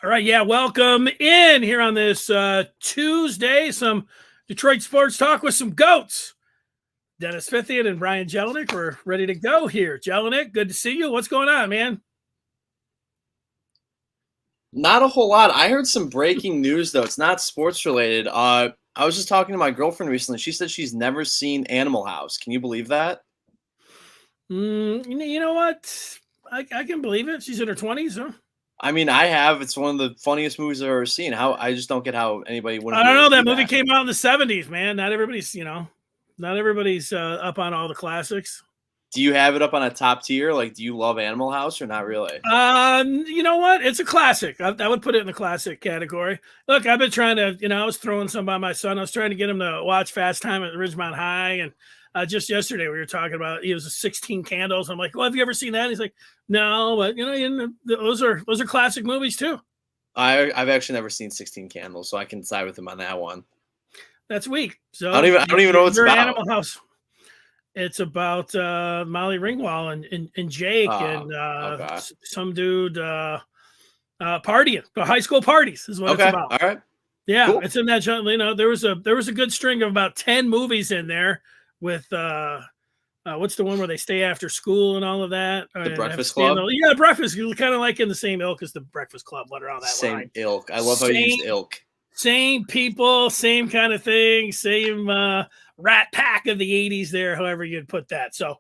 All right, yeah, welcome in here on this Tuesday. Some Detroit sports talk with some goats. Dennis Fithian and Brian Jelinek, we're ready to go here. Jelinek, good to see you. What's going on, man? Not a whole lot. I heard some breaking news, though. It's not sports related. I was just talking to my girlfriend recently. She said she's never seen Animal House. Can you believe that? You know what? I can believe it. She's in her 20s, huh? I mean, I have. It's one of the funniest movies I've ever seen. I just don't get how anybody wouldn't. I don't know. That movie came out in the 70s, man. Not everybody's up on all the classics. Do you have it up on a top tier? Like, do you love Animal House or not really? You know what? It's a classic. I would put it in the classic category. Look, I've been trying to, I was throwing some by my son. I was trying to get him to watch Fast Time at Ridgemont High. And just yesterday we were talking about, he was 16 Candles. I'm like, well, have you ever seen that? He's like, no, but those are classic movies too. I've actually never seen 16 Candles, so I can side with him on that one. That's weak. So I don't even know what it's about. Animal House. It's about Molly Ringwald and Jake some dude partying. The high school parties is what it's about. All right. Yeah, cool. It's in that. There was a good string of about 10 movies in there with what's the one where they stay after school and all of that? The Breakfast Club. Yeah, Breakfast. Kind of like in the same ilk as the Breakfast Club. What around that same line? Ilk. I love how you use ilk. Same people, same kind of thing, same rat pack of the 80s there, however you'd put that. So,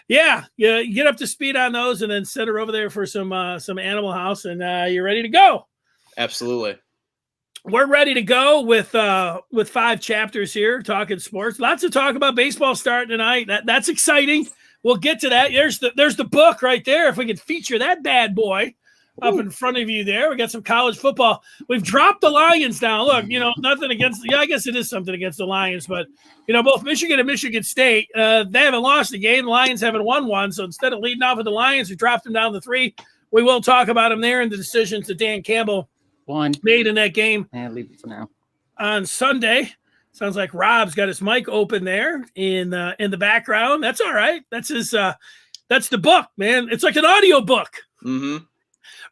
yeah, you get up to speed on those and then send her over there for some Animal House, and you're ready to go. Absolutely. We're ready to go with 5 chapters here, talking sports. Lots of talk about baseball starting tonight. That's exciting. We'll get to that. There's the book right there. If we could feature that bad boy up in front of you there. We got some college football. We've dropped the Lions down. Look, nothing against – I guess it is something against the Lions, but, both Michigan and Michigan State, they haven't lost a game. The Lions haven't won one, so instead of leading off with the Lions, we dropped them down to 3. We will talk about them there and the decisions that Dan Campbell made in that game. And leave it for now. On Sunday. Sounds like Rob's got his mic open there in the background. That's all right. That's his that's the book, man. It's like an audio book. Mm-hmm.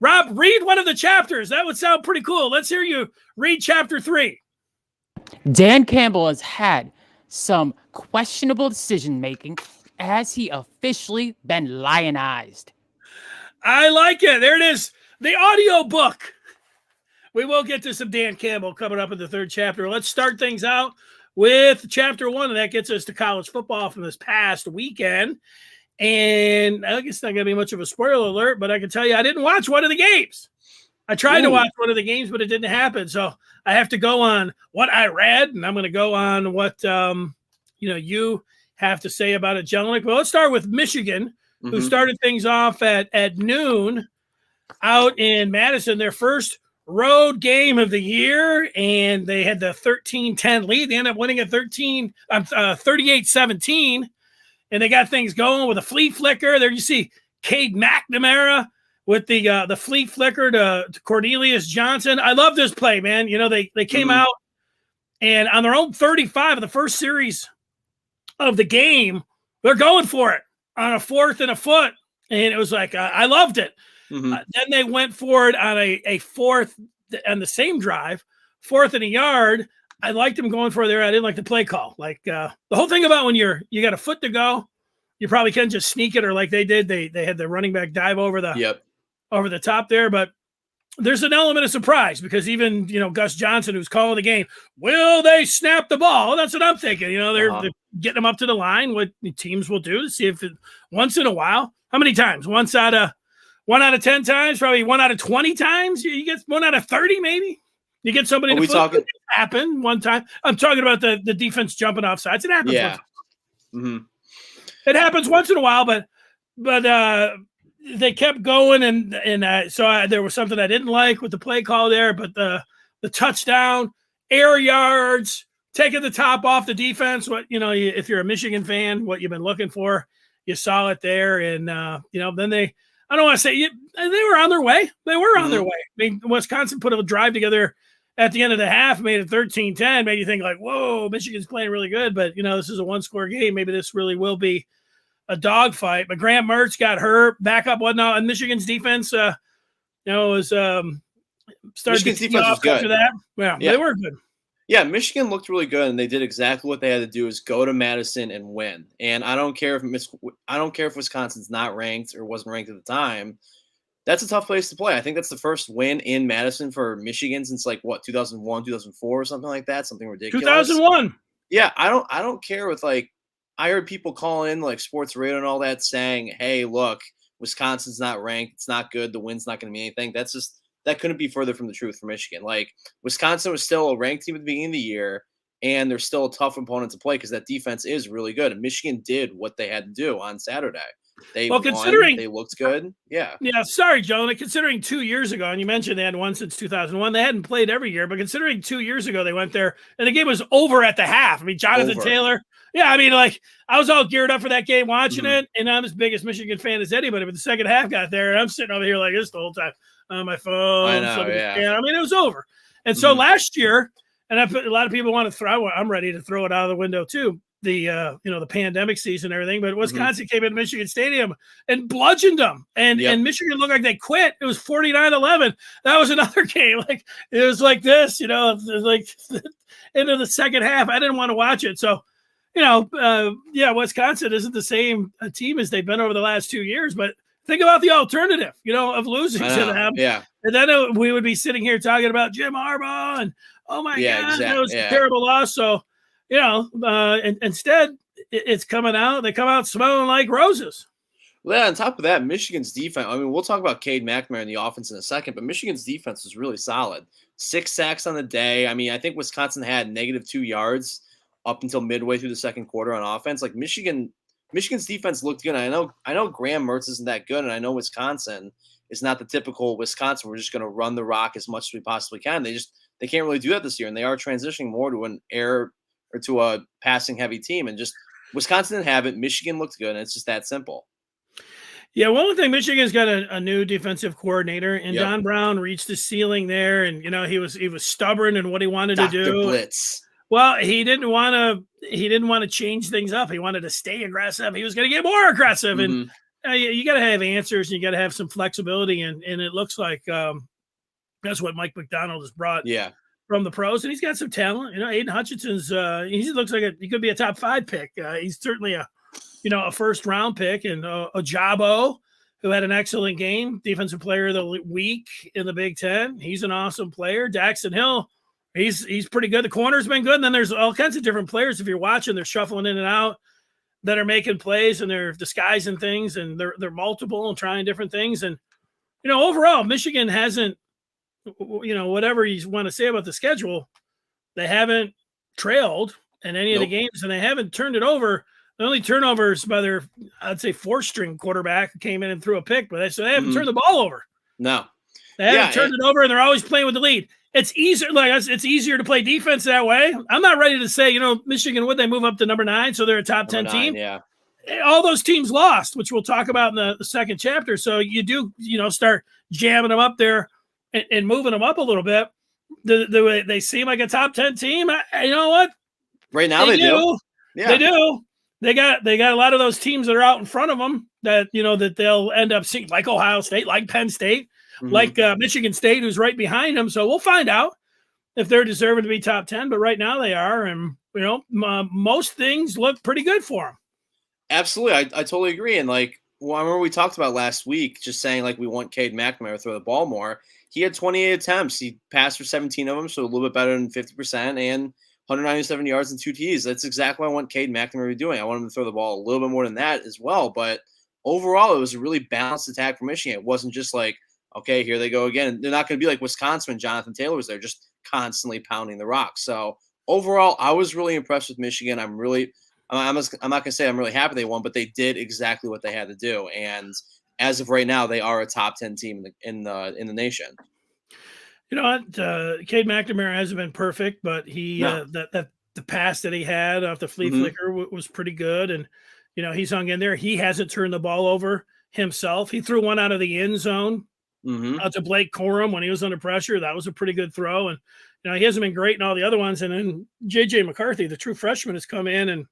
Rob, read one of the chapters. That would sound pretty cool. Let's hear you read chapter 3. Dan Campbell has had some questionable decision-making as he officially been lionized. I like it. There it is. The audio book. We will get to some Dan Campbell coming up in the 3rd chapter. Let's start things out with chapter 1, and that gets us to college football from this past weekend. And I guess it's not going to be much of a spoiler alert, but I can tell you I didn't watch one of the games. I tried to watch one of the games, but it didn't happen. So I have to go on what I read, and I'm going to go on what you have to say about it, Jelinek. Well, let's start with Michigan, who started things off at noon out in Madison, their first road game of the year, and they had the 13-10 lead. They ended up winning at 38-17. And they got things going with a flea flicker. There you see Cade McNamara with the flea flicker to Cornelius Johnson. I love this play, man. They came out, and on their own 35 of the first series of the game, they're going for it on a 4th and a foot. And it was like, I loved it. Then they went for it on a 4th on the same drive, 4th and a yard. I liked them going for there. I didn't like the play call. Like the whole thing about when you got a foot to go, you probably can just sneak it, or like they did. They had the running back dive over the top there. But there's an element of surprise because even Gus Johnson, who's calling the game, will they snap the ball? That's what I'm thinking. They're getting them up to the line. What teams will do to see if once in a while. How many times? 1 out of 10 times, probably 1 out of 20 times. You get 1 out of 30, maybe. You get somebody to flip. It happened one time. I'm talking about the defense jumping off sides. It happens. Yeah. It happens once in a while, but they kept going, and so there was something I didn't like with the play call there. But the touchdown, air yards, taking the top off the defense. What if you're a Michigan fan, what you've been looking for, you saw it there, and then they. I don't want to say they were on their way. They were on their way. I mean, Wisconsin put a drive together at the end of the half, made it 13-10, made you think like, whoa, Michigan's playing really good. But, this is a 1-score game. Maybe this really will be a dogfight. But Graham Mertz got hurt, backup, whatnot. And Michigan's defense, was started Michigan's to defense was off after good. that. Yeah, Yeah. they were good. Yeah, Michigan looked really good, and they did exactly what they had to do: is go to Madison and win. And I don't care if Wisconsin's not ranked or wasn't ranked at the time. That's a tough place to play. I think that's the first win in Madison for Michigan since 2001, 2004 or something like that, something ridiculous. 2001. Yeah, I don't care with I heard people call in sports radio and all that saying, "Hey, look, Wisconsin's not ranked. It's not good. The win's not going to mean anything." That couldn't be further from the truth for Michigan. Wisconsin was still a ranked team at the beginning of the year, and they're still a tough opponent to play because that defense is really good. And Michigan did what they had to do on Saturday. They won. They looked good. Yeah. Yeah, sorry, Joe. Considering 2 years ago, and you mentioned they hadn't won since 2001, they hadn't played every year, but considering 2 years ago they went there and the game was over at the half. I mean, Jonathan Taylor. Yeah, I mean, I was all geared up for that game watching it, and I'm as big as Michigan fan as anybody, but the second half got there, and I'm sitting over here like this the whole time on my phone. I know, yeah. I mean, it was over. And so last year, and a lot of people want to throw, I'm ready to throw it out of the window too, the pandemic season and everything, but Wisconsin came into Michigan Stadium and bludgeoned them, and Michigan looked like they quit. It was 49-11. That was another game. It was like this, into the second half. I didn't want to watch it. So, Wisconsin isn't the same team as they've been over the last 2 years, but think about the alternative, of losing to them. Yeah. And then we would be sitting here talking about Jim Harbaugh and, oh my God, exactly. that was a terrible loss. So, instead it's coming out. They come out smelling like roses. Well, on top of that, Michigan's defense, I mean, we'll talk about Cade McNamara in the offense in a second, but Michigan's defense was really solid. 6 sacks on the day. I mean, I think Wisconsin had -2 yards up until midway through the second quarter on offense. Michigan's defense looked good. I know Graham Mertz isn't that good, and I know Wisconsin is not the typical Wisconsin. We're just going to run the rock as much as we possibly can. They can't really do that this year, and they are transitioning more to an air or to a passing heavy team. And just Wisconsin didn't have it. Michigan looked good, and it's just that simple. Yeah, one thing, Michigan's got a new defensive coordinator, and Don Brown reached the ceiling there, and he was stubborn in what he wanted to do. Blitz. Well, he didn't want to change things up. He wanted to stay aggressive. He was going to get more aggressive, and you got to have answers, and you got to have some flexibility, and it looks like that's what Mike McDonald has brought. Yeah. From the pros, and he's got some talent. Aiden Hutchinson's he looks like he could be a top 5 pick. He's certainly a first round pick, and Ojabo, who had an excellent game, defensive player of the week in the Big Ten. He's an awesome player. Daxton Hill, he's pretty good. The corner's been good. And then there's all kinds of different players. If you're watching, they're shuffling in and out that are making plays, and they're disguising things, and they're multiple and trying different things. And overall, Michigan hasn't. Whatever you want to say about the schedule, they haven't trailed in any of the games, and they haven't turned it over. The only turnovers by their, I'd say, 4th-string quarterback who came in and threw a pick, but they haven't turned the ball over. No, they haven't turned it over, and they're always playing with the lead. It's easier, it's easier to play defense that way. I'm not ready to say, Michigan, would they move up to number 9, so they're a top 10 team? Yeah. All those teams lost, which we'll talk about in the second chapter. So you do, start jamming them up there and moving them up a little bit. The way they seem like a top 10 team. You know what? Right now they do. Yeah. They do. They got a lot of those teams that are out in front of them that that they'll end up seeing, like Ohio State, like Penn State, like Michigan State, who's right behind them. So we'll find out if they're deserving to be top 10. But right now they are, and most things look pretty good for them. Absolutely, I totally agree. And I remember we talked about last week, just saying we want Cade McNamara to throw the ball more. He had 28 attempts. He passed for 17 of them, so a little bit better than 50%, and 197 yards and 2 TDs. That's exactly what I want Cade McNamara to be doing. I want him to throw the ball a little bit more than that as well. But overall, it was a really balanced attack for Michigan. It wasn't just okay, here they go again. They're not going to be like Wisconsin when Jonathan Taylor was there, just constantly pounding the rock. So overall, I was really impressed with Michigan. I'm not going to say I'm really happy they won, but they did exactly what they had to do. And as of right now, they are a top 10 team in the nation. You know what? Cade McNamara hasn't been perfect, but the pass that he had off the flea flicker was pretty good. And, he's hung in there. He hasn't turned the ball over himself. He threw one out of the end zone out to Blake Corum when he was under pressure. That was a pretty good throw. And, he hasn't been great in all the other ones. And then J.J. McCarthy, the true freshman, has come in, and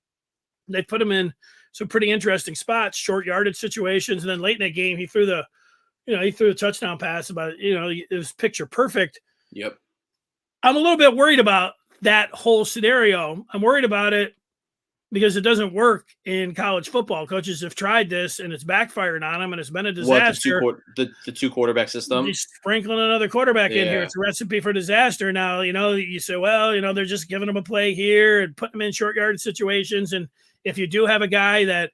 they put him in some pretty interesting spots, short yardage situations. And then late in that game, he threw the he threw a touchdown pass about, it was picture perfect. Yep. I'm a little bit worried about that whole scenario. I'm worried about it because it doesn't work in college football. Coaches have tried this and it's backfired on them, and it's been a disaster. The two quarterback system? He's sprinkling another quarterback in here. It's a recipe for disaster. Now, you say, well, they're just giving them a play here and putting them in short yardage situations. And if you do have a guy that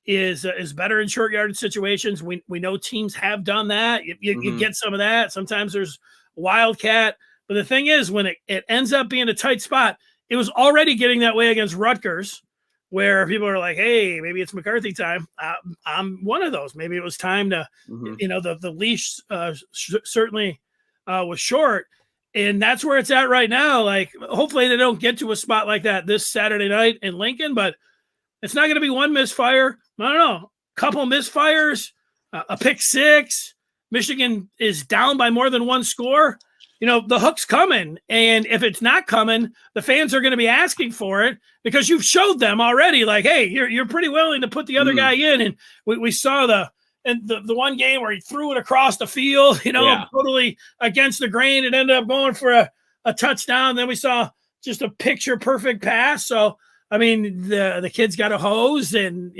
is better in short yardage situations, we know teams have done that. You get some of that. Sometimes there's wildcat. But the thing is, when it ends up being a tight spot, it was already getting that way against Rutgers, where people are like, hey, maybe it's McCarthy time. I'm one of those. Maybe it was time to, the leash certainly was short. And that's where it's at right now. Like, hopefully they don't get to a spot like that this Saturday night in Lincoln, but it's not going to be one misfire. I don't know, a couple misfires, a pick six. Michigan is down by more than one score. The hook's coming. And if it's not coming, the fans are going to be asking for it because you've showed them already, like, hey, you're pretty willing to put the other guy in. And we saw the one game where he threw it across the field, totally against the grain. It ended up going for a touchdown. Then we saw just a picture perfect pass. So, I mean, the kid's got a hose, and,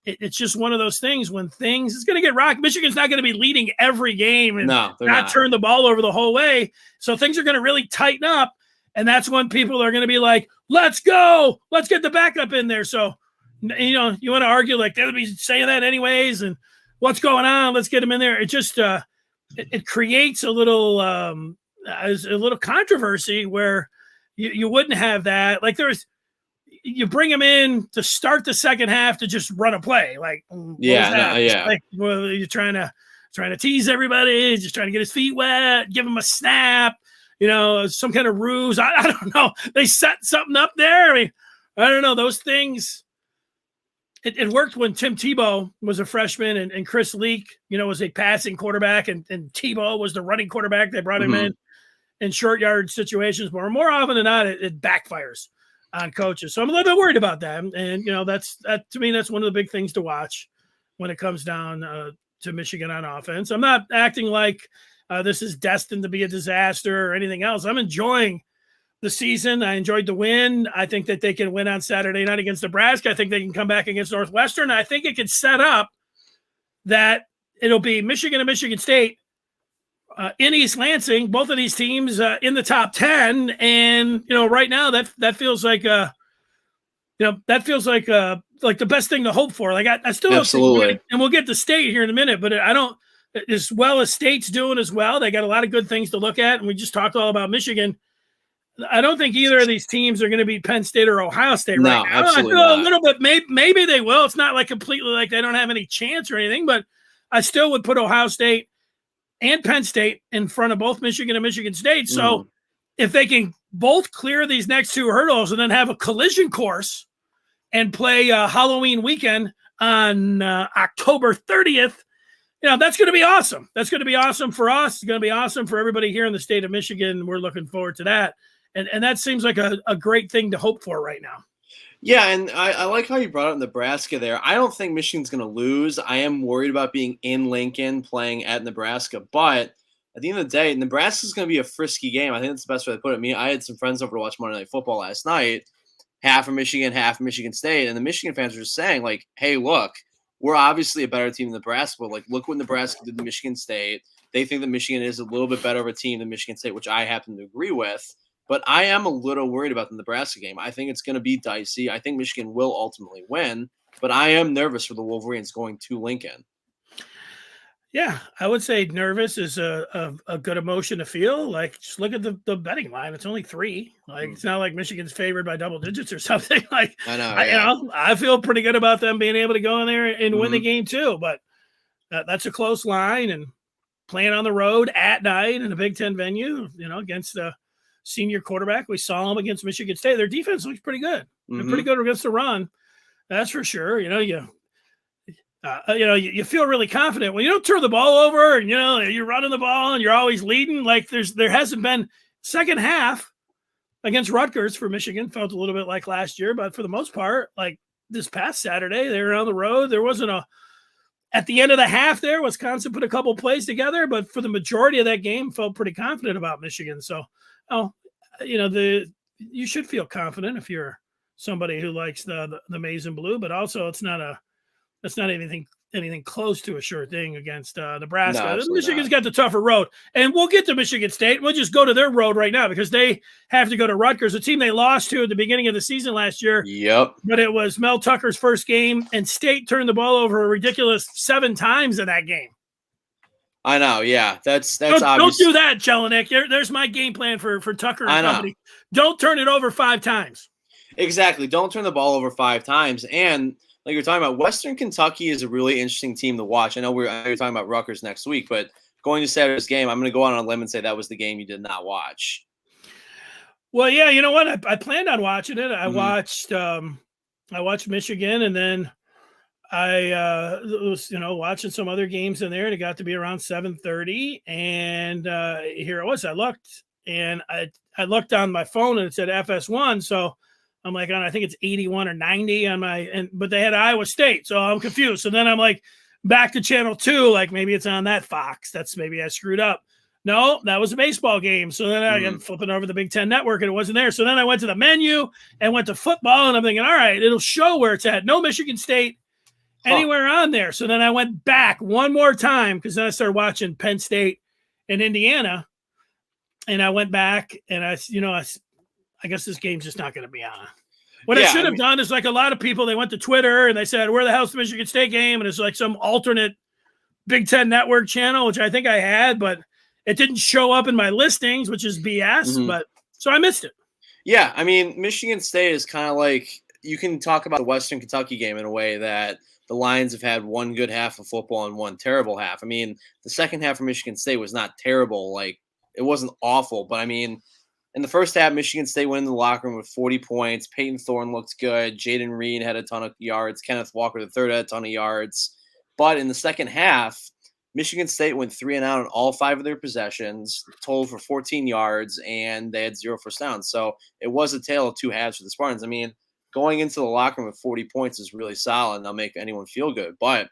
it's just one of those things when it's going to get rocked. Michigan's not going to be leading every game and not turn the ball over the whole way. So things are going to really tighten up. And that's when people are going to be like, let's go. Let's get the backup in there. So, you want to argue like they would be saying that anyways. And what's going on? Let's get them in there. It just, it creates a little controversy where you wouldn't have that. Like you bring him in to start the second half to just run a play. Like, like, well, you're trying to tease everybody, just trying to get his feet wet, give him a snap, some kind of ruse. I don't know. They set something up there. I mean, I don't know. Those things, it worked when Tim Tebow was a freshman and Chris Leak, was a passing quarterback and Tebow was the running quarterback. They brought him in short yard situations, but more often than not, it backfires on coaches. So I'm a little bit worried about that. And, that's to me, that's one of the big things to watch when it comes down to Michigan on offense. I'm not acting like this is destined to be a disaster or anything else. I'm enjoying the season. I enjoyed the win. I think that they can win on Saturday night against Nebraska. I think they can come back against Northwestern. I think it can set up that it'll be Michigan and Michigan State in East Lansing, both of these teams in the top 10. And, right now that feels like, the best thing to hope for. Like I still don't think and we'll get to State here in a minute, but I don't, as well as State's doing as well. They got a lot of good things to look at. And we just talked all about Michigan. I don't think either of these teams are going to be Penn State or Ohio State right now. Absolutely I feel not. a little bit, maybe they will. It's not like completely like they don't have any chance or anything, but I still would put Ohio State and Penn State in front of both Michigan and Michigan State. So if they can both clear these next two hurdles and then have a collision course and play Halloween weekend on October 30th, that's going to be awesome. That's going to be awesome for us. It's going to be awesome for everybody here in the state of Michigan. We're looking forward to that. And that seems like a great thing to hope for right now. Yeah, and I like how you brought up Nebraska there. I don't think Michigan's going to lose. I am worried about being in Lincoln playing at Nebraska. But at the end of the day, Nebraska's going to be a frisky game. I think that's the best way to put it. I had some friends over to watch Monday Night Football last night, half of Michigan, half of Michigan State. And the Michigan fans were just saying, like, hey, look, we're obviously a better team than Nebraska. But, like, look what Nebraska did to Michigan State. They think that Michigan is a little bit better of a team than Michigan State, which I happen to agree with. But I am a little worried about the Nebraska game. I think it's going to be dicey. I think Michigan will ultimately win, but I am nervous for the Wolverines going to Lincoln. Yeah, I would say nervous is a good emotion to feel. Like, just look at the betting line; it's only 3. Like, it's not like Michigan's favored by double digits or something. Like, I know. I feel pretty good about them being able to go in there and win the game too. But that's a close line, and playing on the road at night in a Big Ten venue, against the senior quarterback. We saw them against Michigan State. Their defense looks pretty good. They're pretty good against the run. That's for sure. You feel really confident when you don't turn the ball over and, you're running the ball and you're always leading. Like there hasn't been second half against Rutgers for Michigan. Felt a little bit like last year, but for the most part, like this past Saturday, they were on the road. There wasn't At the end of the half there, Wisconsin put a couple plays together, but for the majority of that game, felt pretty confident about Michigan. So, you should feel confident if you're somebody who likes the maize and blue, but also it's not anything close to a sure thing against Nebraska. No, Michigan's got the tougher road, and we'll get to Michigan State. We'll just go to their road right now because they have to go to Rutgers, a team they lost to at the beginning of the season last year. Yep. But it was Mel Tucker's first game, and State turned the ball over a ridiculous 7 times in that game. I know, yeah. That's obvious. Obvious. Don't do that, Jelinek. There's my game plan for Tucker and company. Don't turn it over 5 times. Exactly. Don't turn the ball over 5 times. And like you're talking about, Western Kentucky is a really interesting team to watch. I know you're talking about Rutgers next week, but going to Saturday's game, I'm going to go out on a limb and say that was the game you did not watch. Well, yeah, you know what? I planned on watching it. I watched Michigan, and then I was watching some other games in there, and it got to be around 7:30, and here it was. I looked, and I looked on my phone, and it said FS1, so I'm like, I think it's 81 or 90 on but they had Iowa State, so I'm confused. So then I'm like, back to channel 2, like maybe it's on that Fox. Maybe I screwed up. No, that was a baseball game. So then I got flipping over the Big Ten Network, and it wasn't there. So then I went to the menu and went to football, and I'm thinking, all right, it'll show where it's at. No Michigan State anywhere on there. So then I went back one more time because then I started watching Penn State and Indiana, and I went back, and I guess this game's just not going to be on. What I should have done is, like a lot of people, they went to Twitter and they said, where the hell's the Michigan State game? And it's like some alternate Big Ten Network channel, which I think I had, but it didn't show up in my listings, which is BS. But so I missed it. Yeah. I mean, Michigan State is kind of like, you can talk about the Western Kentucky game in a way that the Lions have had one good half of football and one terrible half. I mean, the second half for Michigan State was not terrible. Like, it wasn't awful, but I mean, in the first half, Michigan State went in the locker room with 40 points. Peyton Thorne looked good. Jaden Reed had a ton of yards. Kenneth Walker III had a ton of yards. But in the second half, Michigan State went 3 and out on all 5 of their possessions, total for 14 yards, and they had 0 first downs. So it was a tale of 2 halves for the Spartans. I mean, going into the locker room with 40 points is really solid, and they'll make anyone feel good. But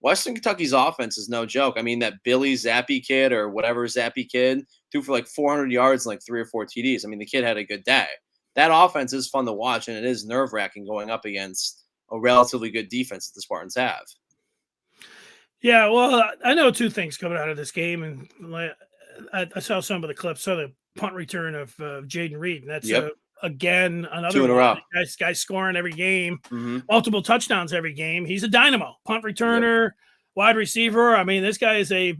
Western Kentucky's offense is no joke. I mean, that Billy Zappi kid or whatever Zappi kid threw for like 400 yards and like 3 or 4 TDs. I mean, the kid had a good day. That offense is fun to watch, and it is nerve-wracking going up against a relatively good defense that the Spartans have. Yeah, well, I know 2 things coming out of this game, and I saw some of the clips. Saw the punt return of Jaden Reed, and that's again another 2 in a row. Guy scoring every game, multiple touchdowns every game. He's a dynamo, punt returner, wide receiver. I mean, this guy is a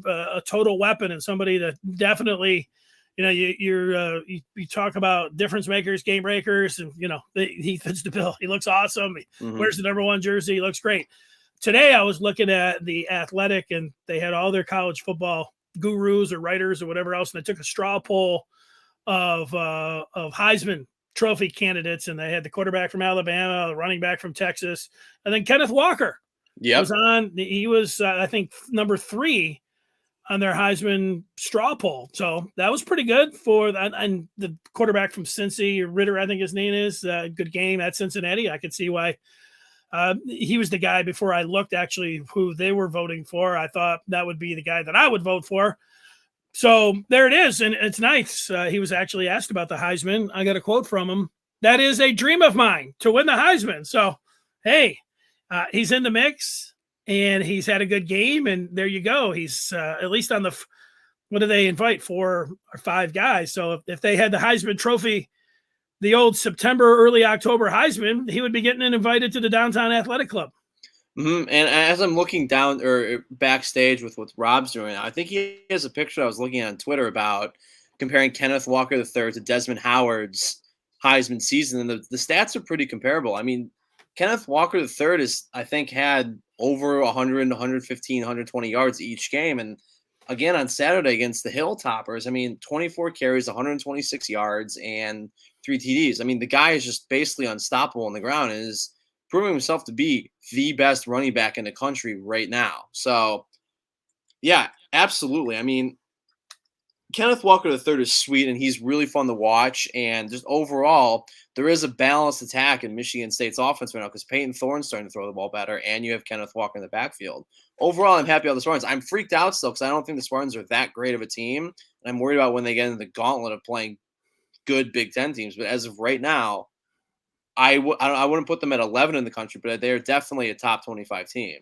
total weapon, and somebody that definitely, you talk about difference makers, game breakers, and he fits the bill. He looks awesome. He wears the number 1 jersey. He looks great. Today I was looking at the Athletic, and they had all their college football gurus or writers or whatever else, and they took a straw poll of Heisman Trophy candidates, and they had the quarterback from Alabama, the running back from Texas, and then Kenneth Walker was on. He was I think number 3 on their Heisman straw poll, so that was pretty good for that. And the quarterback from Cincy, Ritter, I think his name is, good game at Cincinnati. I could see why. He was the guy before I looked actually who they were voting for. I thought that would be the guy that I would vote for. So there it is. And it's nice. He was actually asked about the Heisman. I got a quote from him. That is a dream of mine to win the Heisman. So, hey, he's in the mix and he's had a good game. And there you go. He's at least on the, what do they invite? 4 or 5 guys. So if they had the Heisman Trophy, the old September, early October Heisman, he would be getting invited to the Downtown Athletic Club. And as I'm looking down or backstage with what Rob's doing, I think he has a picture I was looking at on Twitter about comparing Kenneth Walker III to Desmond Howard's Heisman season. And the stats are pretty comparable. I mean, Kenneth Walker III is, I think, had over 100, 115, 120 yards each game. And again, on Saturday against the Hilltoppers, I mean, 24 carries, 126 yards, and 3 TDs. I mean, the guy is just basically unstoppable on the ground and is proving himself to be the best running back in the country right now. So, yeah, absolutely. I mean, Kenneth Walker III is sweet, and he's really fun to watch. And just overall, there is a balanced attack in Michigan State's offense right now because Peyton Thorne's starting to throw the ball better, and you have Kenneth Walker in the backfield. Overall, I'm happy about the Spartans. I'm freaked out still because I don't think the Spartans are that great of a team. And I'm worried about when they get into the gauntlet of playing good Big Ten teams. But as of right now, I wouldn't put them at 11 in the country, but they're definitely a top 25 team.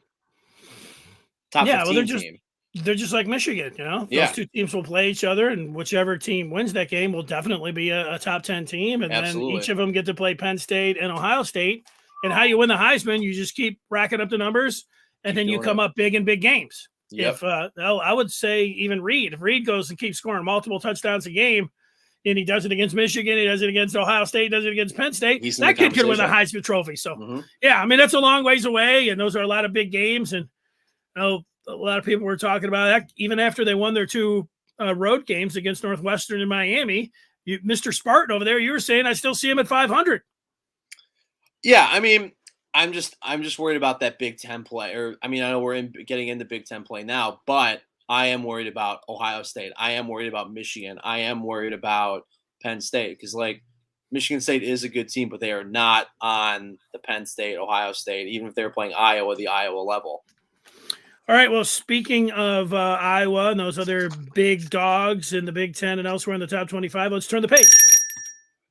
Top 15 team. They're just like Michigan, you know? Yeah. Those two teams will play each other, and whichever team wins that game will definitely be a top 10 team. And Absolutely. then each of them get to play Penn State and Ohio State. And how you win the Heisman, you just keep racking up the numbers, and then you come up big in big games. Yep. If I would say even Reed, if Reed goes and keeps scoring multiple touchdowns a game, and he does it against Michigan, he does it against Ohio State, does it against Penn State, that kid could win the Heisman Trophy. So, yeah, I mean, that's a long ways away, and those are a lot of big games. And a lot of people were talking about that even after they won their two road games against Northwestern and Miami. Mr. Spartan over there, you were saying I still see him at 500. Yeah, I mean, I'm just worried about that Big Ten play. Or I mean, I know we're getting into Big Ten play now, but I am worried about Ohio State. I am worried about Michigan. I am worried about Penn State because, like, Michigan State is a good team, but they are not on the Penn State, Ohio State, even if they're playing Iowa, the Iowa level. All right, well, speaking of Iowa and those other big dogs in the Big Ten and elsewhere in the top 25, let's turn the page.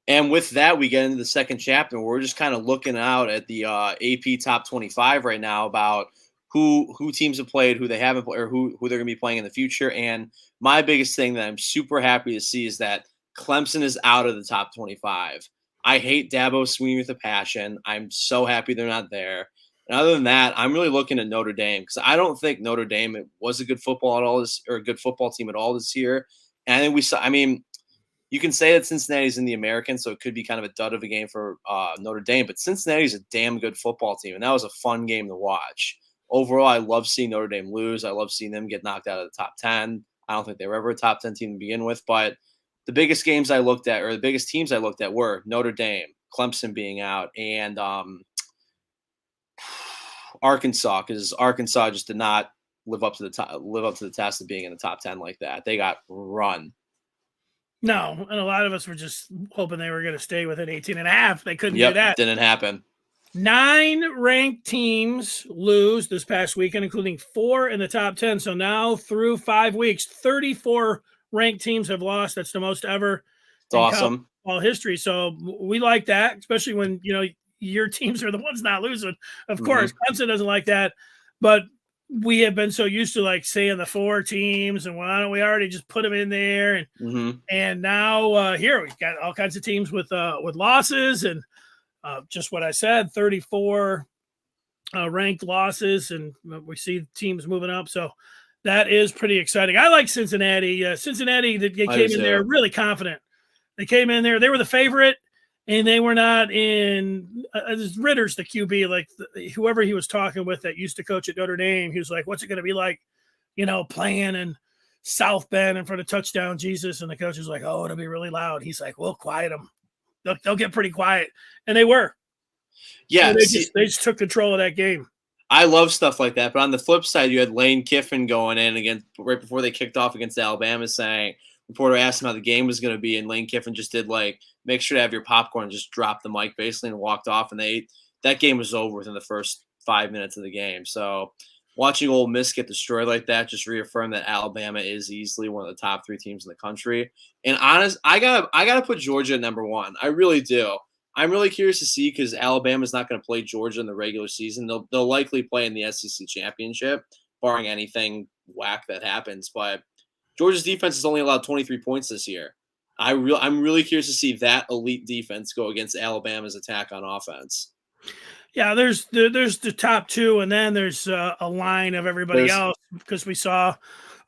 And with that, we get into the second chapter. We're just kind of looking out at the AP top 25 right now about who teams have played, who they haven't played, or who they're going to be playing in the future. And my biggest thing that I'm super happy to see is that Clemson is out of the top 25. I hate Dabo Swinney with a passion. I'm so happy they're not there. And other than that, I'm really looking at Notre Dame because I don't think Notre Dame was a good football at all or a good football team at all this year. And I think we saw. I mean, you can say that Cincinnati's in the American, so it could be kind of a dud of a game for Notre Dame. But Cincinnati's a damn good football team, and that was a fun game to watch. Overall, I love seeing Notre Dame lose. I love seeing them get knocked out of the top 10. I don't think they were ever a top 10 team to begin with. But the biggest games I looked at, or the biggest teams I looked at, were Notre Dame, Clemson being out, and Arkansas, because Arkansas just did not live up to the test of being in the top 10 like that. They got run. No, and a lot of us were just hoping they were going to stay within 18.5. They couldn't do that. Didn't happen. 9 ranked teams lose this past weekend, including 4 in the top 10. So now through 5 weeks, 34 ranked teams have lost. That's the most ever. It's awesome. All history. So we like that, especially when, you know, your teams are the ones not losing. Of course, Clemson doesn't like that, but we have been so used to like saying the 4 teams, and why don't we already just put them in there? And now here we've got all kinds of teams with losses, and just what I said, 34 ranked losses, and we see teams moving up. So that is pretty exciting. I like Cincinnati. Cincinnati, they came in there really confident. They came in there, they were the favorite. And they were not in Ritter's the QB, like whoever he was talking with that used to coach at Notre Dame. He was like, what's it going to be like, you know, playing in South Bend in front of touchdown Jesus? And the coach was like, oh, it'll be really loud. He's like, we'll quiet them. They'll get pretty quiet. And they were. Yeah. So they just took control of that game. I love stuff like that. But on the flip side, you had Lane Kiffin going in again right before they kicked off against Alabama saying, reporter asked him how the game was going to be, and Lane Kiffin just did like, make sure to have your popcorn, just dropped the mic basically and walked off. And that game was over within the first 5 minutes of the game. So watching Ole Miss get destroyed like that just reaffirmed that Alabama is easily one of the top 3 teams in the country. And I gotta put Georgia at number 1. I really do. I'm really curious to see because Alabama's not going to play Georgia in the regular season. They'll likely play in the SEC championship, barring anything whack that happens. But Georgia's defense has only allowed 23 points this year. I'm really curious to see that elite defense go against Alabama's attack on offense. Yeah, there's the top 2, and then there's a line of everybody else because we saw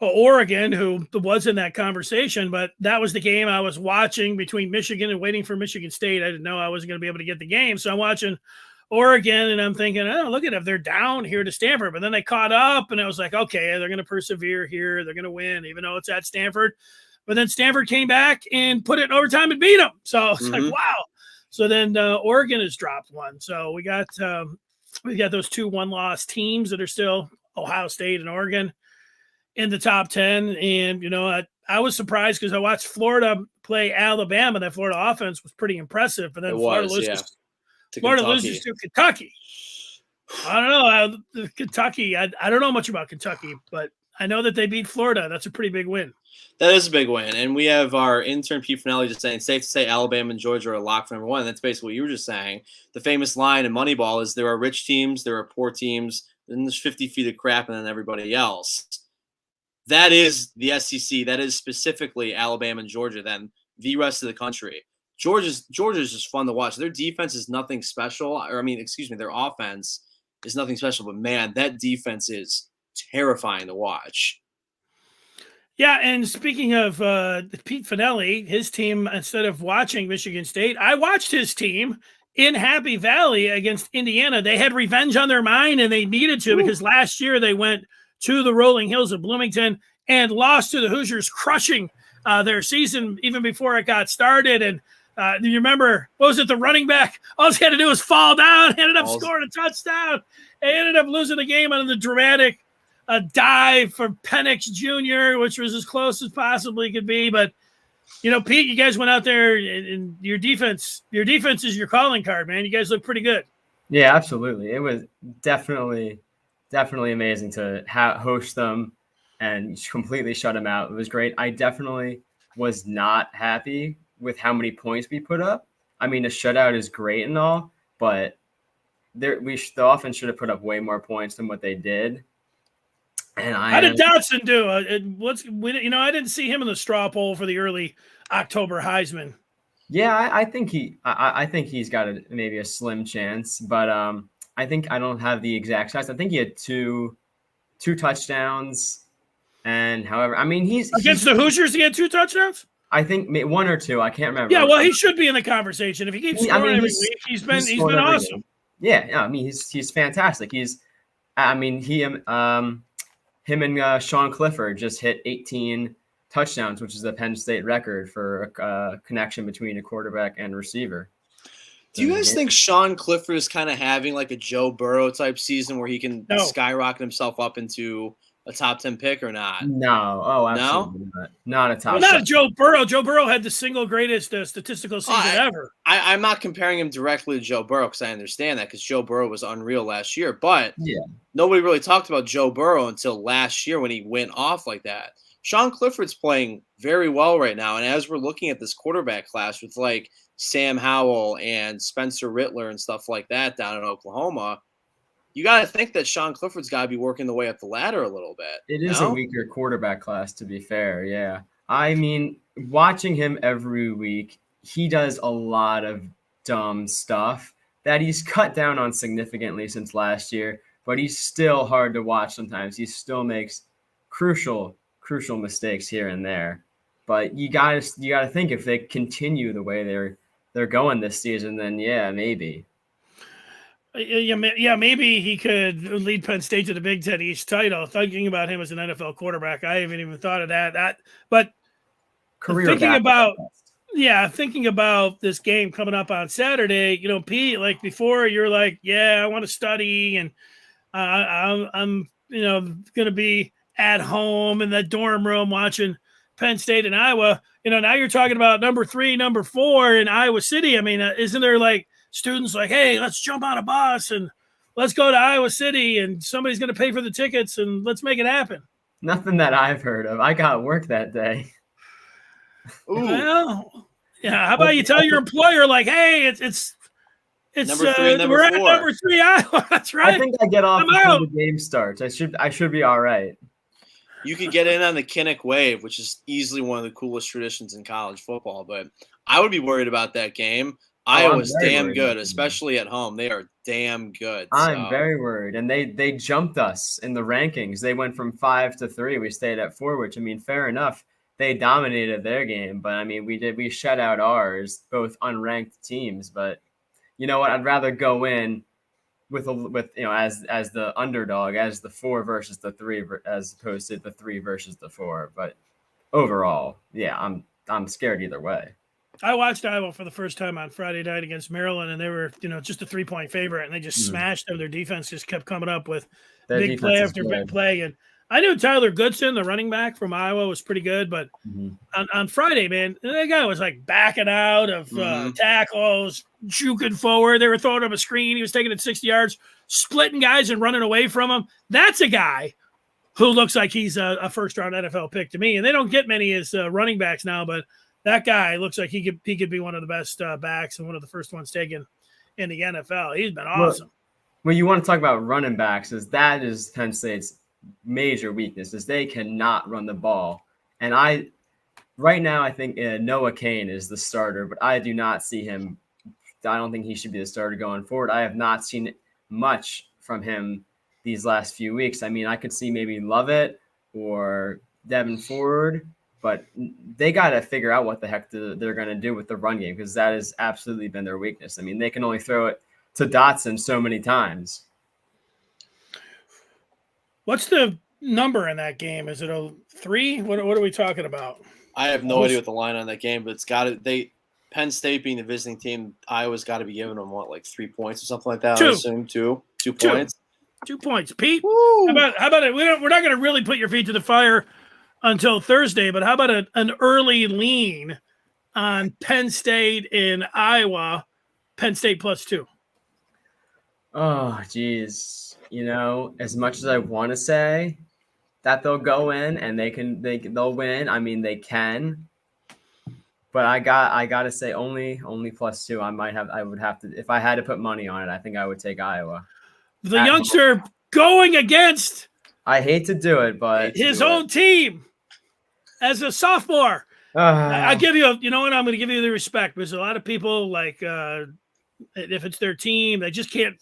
Oregon, who was in that conversation, but that was the game I was watching between Michigan and waiting for Michigan State. I didn't know I wasn't going to be able to get the game, so I'm watching Oregon, and I'm thinking, oh, look at it, they're down here to Stanford. But then they caught up, and I was like, okay, they're going to persevere here. They're going to win, even though it's at Stanford. But then Stanford came back and put it in overtime and beat them. So it's like, wow. So then Oregon has dropped one. So we got those 2 one-loss teams that are still Ohio State and Oregon. in the top 10. And, you know, I was surprised because I watched Florida play Alabama. That Florida offense was pretty impressive. But then Florida loses to Kentucky. I don't know. Kentucky, I don't know much about Kentucky, but I know that they beat Florida. That's a pretty big win. That is a big win. And we have our intern, Pete Finelli, just saying, safe to say Alabama and Georgia are a lock for number one. That's basically what you were just saying. The famous line in Moneyball is there are rich teams, there are poor teams, then there's 50 feet of crap, and then everybody else. That is the SEC. That is specifically Alabama and Georgia, then the rest of the country. Georgia's just fun to watch. Their defense is nothing special. Their offense is nothing special. But, man, that defense is terrifying to watch. Yeah, and speaking of Pete Finelli, his team, instead of watching Michigan State, I watched his team in Happy Valley against Indiana. They had revenge on their mind, and they needed to because last year they went to the Rolling Hills of Bloomington and lost to the Hoosiers, crushing their season even before it got started. And do you remember, what was it, the running back? All he had to do was fall down, ended up scoring a touchdown. They ended up losing the game on the dramatic dive from Penix Jr., which was as close as possibly could be. But, you know, Pete, you guys went out there and your defense is your calling card, man. You guys look pretty good. Yeah, absolutely. It was definitely amazing to host them and completely shut them out. It was great. I definitely was not happy with how many points we put up. I mean, a shutout is great and all, but the offense should have put up way more points than what they did. And how did Dotson do? I didn't see him in the straw poll for the early October Heisman. Yeah, I think he's got maybe a slim chance, but I don't have the exact stats. I think he had two touchdowns, and however, I mean he's against the Hoosiers. He had 2 touchdowns. I think one or two. I can't remember. Yeah, well, he should be in the conversation if he keeps scoring every week. He's been awesome. Game. Yeah, I mean he's fantastic. Him and Sean Clifford just hit 18 touchdowns, which is the Penn State record for a connection between a quarterback and receiver. Do you guys think Sean Clifford is kind of having like a Joe Burrow type season where he can skyrocket himself up into a top 10 pick or not? No. Oh, absolutely not. Not a top 10. Not Joe Burrow. Joe Burrow had the single greatest statistical season ever. I'm not comparing him directly to Joe Burrow because I understand that because Joe Burrow was unreal last year. But nobody really talked about Joe Burrow until last year when he went off like that. Sean Clifford's playing very well right now. And as we're looking at this quarterback class with like Sam Howell and Spencer Rittler and stuff like that down in Oklahoma, you got to think that Sean Clifford's got to be working the way up the ladder a little bit. It is a weaker quarterback class, to be fair. Yeah. I mean, watching him every week, he does a lot of dumb stuff that he's cut down on significantly since last year, but he's still hard to watch sometimes. He still makes crucial mistakes here and there. But you got to think if they continue the way they're going this season, then maybe. Yeah, maybe he could lead Penn State to the Big Ten East title. Thinking about him as an NFL quarterback, I haven't even thought of that. But thinking about this game coming up on Saturday, you know, Pete, like before, you're like, yeah, I want to study, and I'm going to be at home in the dorm room watching Penn State and Iowa. You know, now you're talking about number 3, number 4 in Iowa City. I mean, isn't there like students like, hey, let's jump on a bus and let's go to Iowa City and somebody's going to pay for the tickets and let's make it happen? Nothing that I've heard of. I got work that day. Ooh. Well, yeah. How about you tell your employer like, hey, it's number 3 and number 4. We're at number 3 Iowa. That's right. I think I get off before the game starts. I should be all right. You could get in on the Kenneth wave, which is easily one of the coolest traditions in college football, but I would be worried about that game. Iowa's damn good, especially at home. They are damn good. I'm very worried. And they jumped us in the rankings. They went from 5 to 3. We stayed at 4, which, I mean, fair enough. They dominated their game. But, I mean, we shut out ours, both unranked teams. But, you know what? I'd rather go in with as the underdog, as the 4 versus the 3, as opposed to the 3 versus the 4. But overall, yeah, I'm scared either way. I watched Iowa for the first time on Friday night against Maryland, and they were, just a 3-point favorite, and they just smashed them. Their defense just kept coming up with big play after big play. And I knew Tyler Goodson, the running back from Iowa, was pretty good, but on Friday, man, that guy was like backing out of tackles, juking forward. They were throwing him a screen. He was taking it 60 yards, splitting guys and running away from him. That's a guy who looks like he's a first-round NFL pick to me. And they don't get many as running backs now, but that guy looks like he could be one of the best backs and one of the first ones taken in the NFL. He's been awesome. Well, you want to talk about running backs, that is Penn State's major weakness, is they cannot run the ball. And right now I think Noah Cain is the starter, but I do not see him. I don't think he should be the starter going forward. I have not seen much from him these last few weeks. I mean, I could see maybe Lovett or Devin Ford, but they got to figure out what the heck they're going to do with the run game, because that has absolutely been their weakness. I mean, they can only throw it to Dotson so many times. What's the number in that game? Is it a 3? What are we talking about? I have no idea what the line on that game, but it's got to Penn State being the visiting team, Iowa's got to be giving them like 3 points or something like that. 2. I assume 2 points. 2 points, Pete. How about it? We're not going to really put your feet to the fire until Thursday, but how about an early lean on Penn State in Iowa? Penn State +2. Oh, geez. As much as I want to say that they'll go in and they'll win. I mean, they can. But I got to say only +2. I would have to, if I had to put money on it, I think I would take Iowa. The youngster going against, I hate to do it, but his own team as a sophomore. I give you, you know what? I'm going to give you the respect, because a lot of people like, if it's their team, they just can't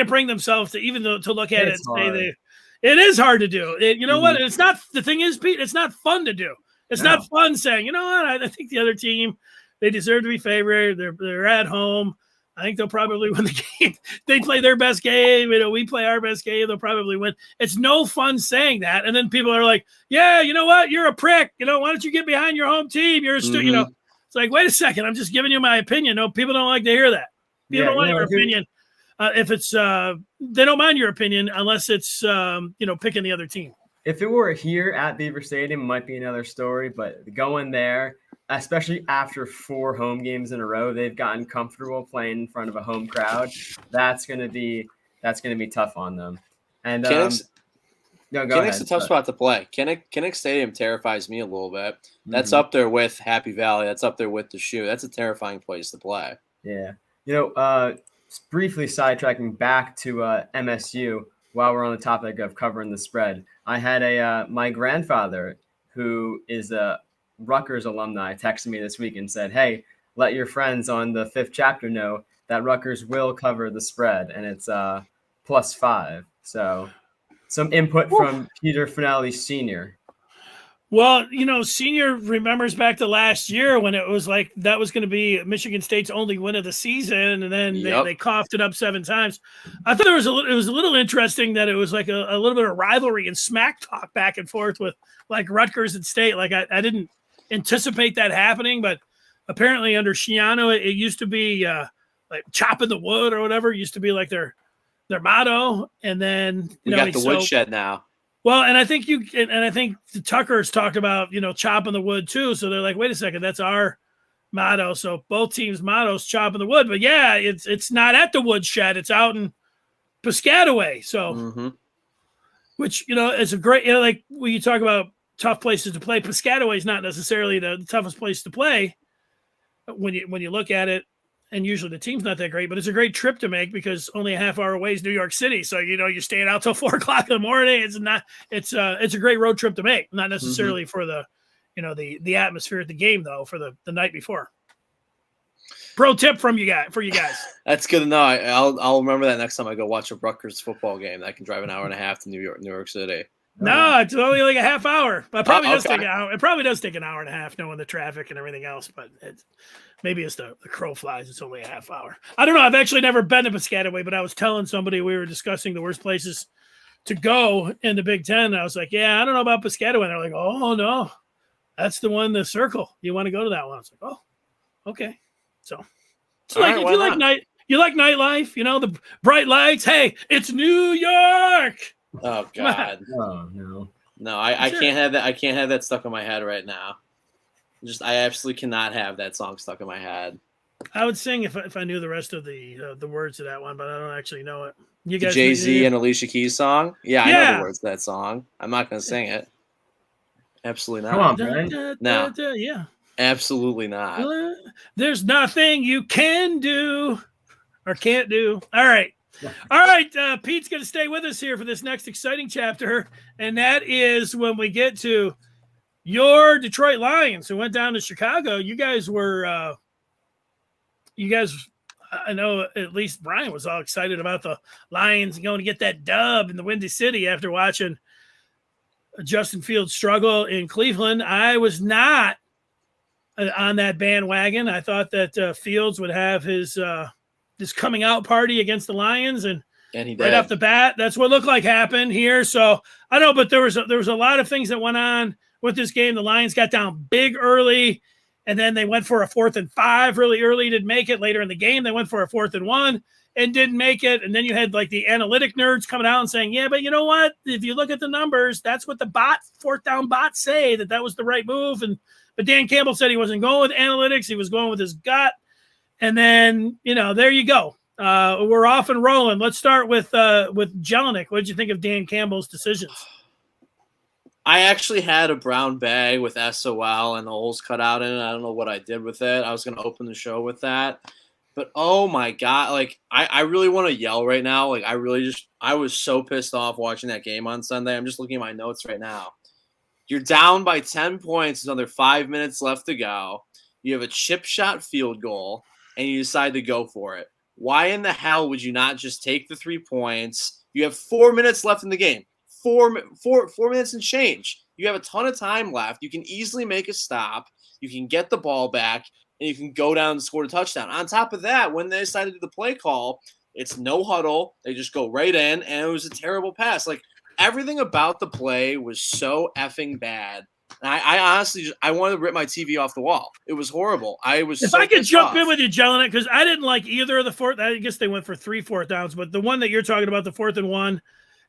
bring themselves to look at it and say it is hard to do. You know what? It's not, the thing is, Pete, it's not fun to do. It's not fun saying, you know what? I think the other team, they deserve to be favored. They're at home. I think they'll probably win the game. They play their best game. We play our best game. They'll probably win. It's no fun saying that. And then people are like, yeah, you know what? You're a prick. Why don't you get behind your home team? You're a It's like, wait a second. I'm just giving you my opinion. No, people don't like to hear that. People don't want your opinion. If it's they don't mind your opinion unless it's picking the other team. If it were here at Beaver Stadium, it might be another story. But going there, especially after 4 home games in a row, they've gotten comfortable playing in front of a home crowd. That's gonna be tough on them. And Kinnick's a tough spot to play. Kinnick Stadium terrifies me a little bit. That's up there with Happy Valley. That's up there with the Shoe. That's a terrifying place to play. Yeah. Briefly sidetracking back to MSU while we're on the topic of covering the spread. I had my grandfather, who is a Rutgers alumni, texted me this week and said, hey, let your friends on the Fifth Chapter know that Rutgers will cover the spread, and it's +5. So some input from Peter Finelli Sr. Well, Senior remembers back to last year when it was like that was going to be Michigan State's only win of the season, and then they coughed it up 7 times. I thought it was a little interesting that it was like a little bit of rivalry and smack talk back and forth with like Rutgers and State. Like I didn't anticipate that happening, but apparently under Schiano, it used to be like chopping the wood or whatever. It used to be like their motto, and then we got the woodshed now. Well, and I think the Tuckers talked about, chopping the wood too. So they're like, wait a second, that's our motto. So both teams' mottos, chopping the wood. But yeah, it's not at the woodshed. It's out in Piscataway. So, which, is a great, like when you talk about tough places to play, Piscataway is not necessarily the toughest place to play when you look at it. And usually the team's not that great, but it's a great trip to make because only a half hour away is New York City. So, you're staying out till 4 o'clock in the morning. It's a great road trip to make. Not necessarily for the, the atmosphere at the game though, for the night before. Pro tip for you guys. That's good to know. I'll remember that next time I go watch a Rutgers football game. I can drive an hour and a half to New York City. No, it's only like a half hour. But it probably does take an hour and a half knowing the traffic and everything else. But maybe it's the crow flies. It's only a half hour. I don't know. I've actually never been to Piscataway, but I was telling somebody we were discussing the worst places to go in the Big Ten. And I was like, yeah, I don't know about Piscataway. And they're like, oh, no, that's the one, the Circle. You want to go to that one? I was like, oh, okay. So it's like, if you like nightlife, the bright lights. Hey, it's New York. Oh Come on. God. Oh no. No, I Sure. can't have that. I can't have that stuck in my head right now. I absolutely cannot have that song stuck in my head. I would sing if I knew the rest of the words to that one, but I don't actually know it. You The guys, Jay-Z and Alicia Keys song. Yeah, I know Yeah. the words to that song. I'm not going to sing it. Absolutely Come not. on, Brian. No. Yeah. Absolutely not. There's nothing you can do or can't do. All right. All right. Pete's going to stay with us here for this next exciting chapter. And that is when we get to your Detroit Lions who went down to Chicago. You guys, I know at least Brian was all excited about the Lions going to get that dub in the Windy City after watching Justin Fields struggle in Cleveland. I was not on that bandwagon. I thought that Fields would have his coming out party against the Lions, and he did. Right off the bat, that's what looked like happened here. So I know, but there was a lot of things that went on with this game. The Lions got down big early, and then they went for a 4th and 5 really early, didn't make it. Later in the game, they went for a 4th and 1 and didn't make it. And then you had like the analytic nerds coming out and saying, yeah, but you know what? If you look at the numbers, that's what the 4th down bots say, that was the right move. But Dan Campbell said he wasn't going with analytics. He was going with his gut. And then, there you go. We're off and rolling. Let's start with Jelinek. What did you think of Dan Campbell's decisions? I actually had a brown bag with SOL and the holes cut out in it. I don't know what I did with it. I was going to open the show with that. But, oh, my God. Like, I really want to yell right now. Like, I was so pissed off watching that game on Sunday. I'm just looking at my notes right now. You're down by 10 points. There's another 5 minutes left to go. You have a chip shot field goal, and you decide to go for it. Why in the hell would you not just take the 3 points? You have 4 minutes left in the game. 4 minutes and change. You have a ton of time left. You can easily make a stop. You can get the ball back, and you can go down and score a touchdown. On top of that, when they decided to do the play call, it's no huddle. They just go right in, and it was a terrible pass. Like, everything about the play was so effing bad. And I honestly I wanted to rip my TV off the wall. It was horrible. If I could jump in with you, Jelinek, because I didn't like either of the fourth. I guess they went for 3 4th downs, but the one that you're talking about, the 4th and 1,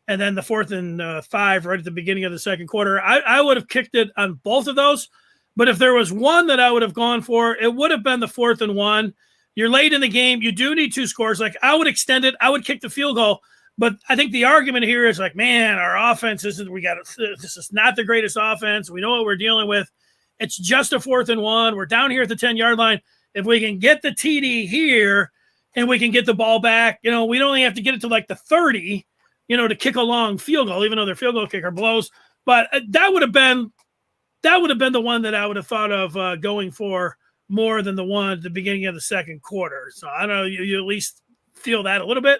and then the 4th and 5 right at the beginning of the second quarter, I would have kicked it on both of those. But if there was one that I would have gone for, it would have been the 4th and 1. You're late in the game. You do need 2 scores. Like, I would extend it. I would kick the field goal. But I think the argument here is like, man, our offense this is not the greatest offense. We know what we're dealing with. It's just a 4th and 1. We're down here at the 10-yard line. If we can get the TD here and we can get the ball back, we'd only have to get it to like the 30, to kick a long field goal, even though their field goal kicker blows. But that would have been the one that I would have thought of going for more than the one at the beginning of the second quarter. So I don't know, you at least feel that a little bit.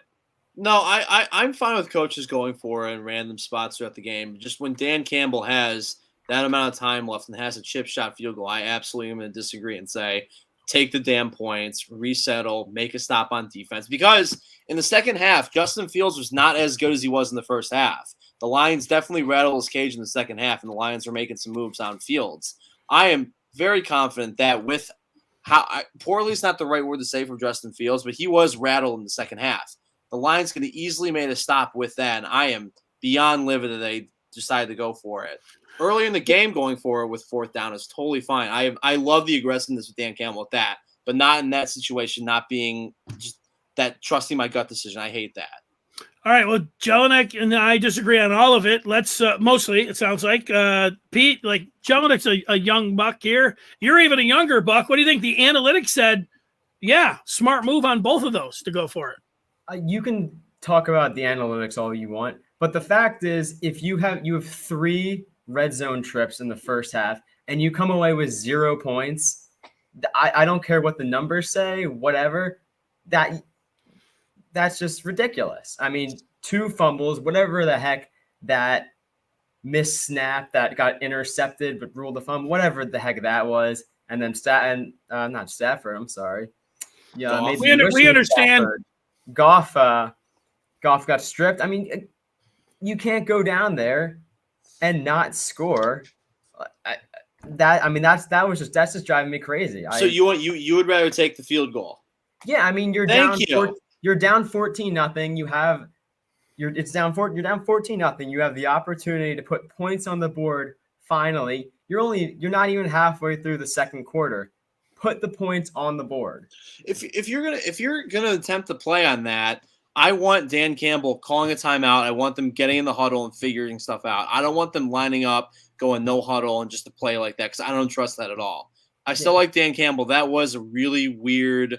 No, I'm fine with coaches going for it in random spots throughout the game. Just when Dan Campbell has that amount of time left and has a chip shot field goal, I absolutely am going to disagree and say, take the damn points, resettle, make a stop on defense. Because in the second half, Justin Fields was not as good as he was in the first half. The Lions definitely rattled his cage in the second half, and the Lions were making some moves on Fields. I am very confident that with poorly is not the right word to say for Justin Fields, but he was rattled in the second half. The Lions could have easily made a stop with that, and I am beyond livid that they decided to go for it. Earlier in the game, going for it with 4th down is totally fine. I love the aggressiveness with Dan Campbell with that, but not in that situation, not being just that trusting my gut decision. I hate that. All right, well, Jelinek and I disagree on all of it. Let's mostly, it sounds like. Pete, like Jelinek's a young buck here. You're even a younger buck. What do you think? The analytics said, yeah, smart move on both of those to go for it. You can talk about the analytics all you want, but the fact is, if you have 3 red zone trips in the first half and you come away with 0 points, I don't care what the numbers say, whatever, that's just ridiculous. I mean, 2 fumbles, whatever the heck, that missed snap that got intercepted but ruled a fumble, whatever the heck that was, and then not Stafford, I'm sorry. Yeah, maybe we understand. Stafford. Goff got stripped. I mean, you can't go down there and not score. That's just driving me crazy. So you would rather take the field goal? Yeah, I mean you're down 14-0. You have It's down 4. You're down 14-0. You have the opportunity to put points on the board. Finally, you're not even halfway through the second quarter. Put the points on the board. If you're gonna attempt to play on that, I want Dan Campbell calling a timeout. I want them getting in the huddle and figuring stuff out. I don't want them lining up, going no huddle, and just to play like that because I don't trust that at all. I still like Dan Campbell. That was a really weird.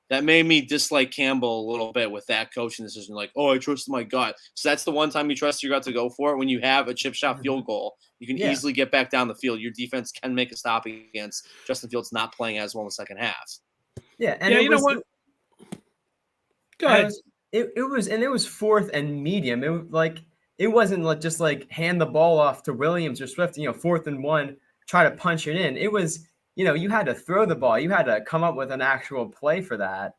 That made me dislike Campbell a little bit with that coaching decision. Like, oh, I trust my gut. So that's the one time you trust your gut to go for it. When you have a chip shot field goal, you can easily get back down the field. Your defense can make a stop against Justin Fields not playing as well in the second half. Yeah, and you know what? Go ahead. It was fourth and medium. It wasn't just like hand the ball off to Williams or Swift. 4th and 1, try to punch it in. It was. You had to throw the ball. You had to come up with an actual play for that.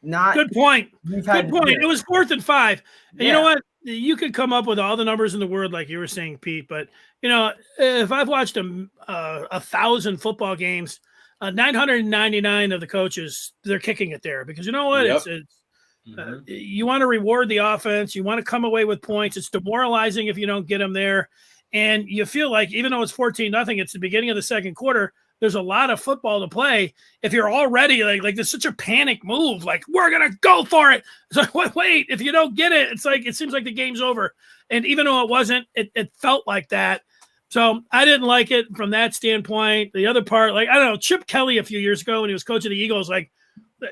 Good point. Good point. It was 4th and 5. And you know what? You could come up with all the numbers in the world, like you were saying, Pete. But if I've watched 1,000 football games, 999 of the coaches, they're kicking it there because you know what? Yep. You want to reward the offense. You want to come away with points. It's demoralizing if you don't get them there. And you feel like even though it's 14-0, it's the beginning of the second quarter. There's a lot of football to play. If you're already like there's such a panic move, like we're gonna go for it. It's like wait, if you don't get it, it's like it seems like the game's over. And even though it wasn't, it felt like that. So I didn't like it from that standpoint. The other part, like I don't know, Chip Kelly a few years ago when he was coach of the Eagles, like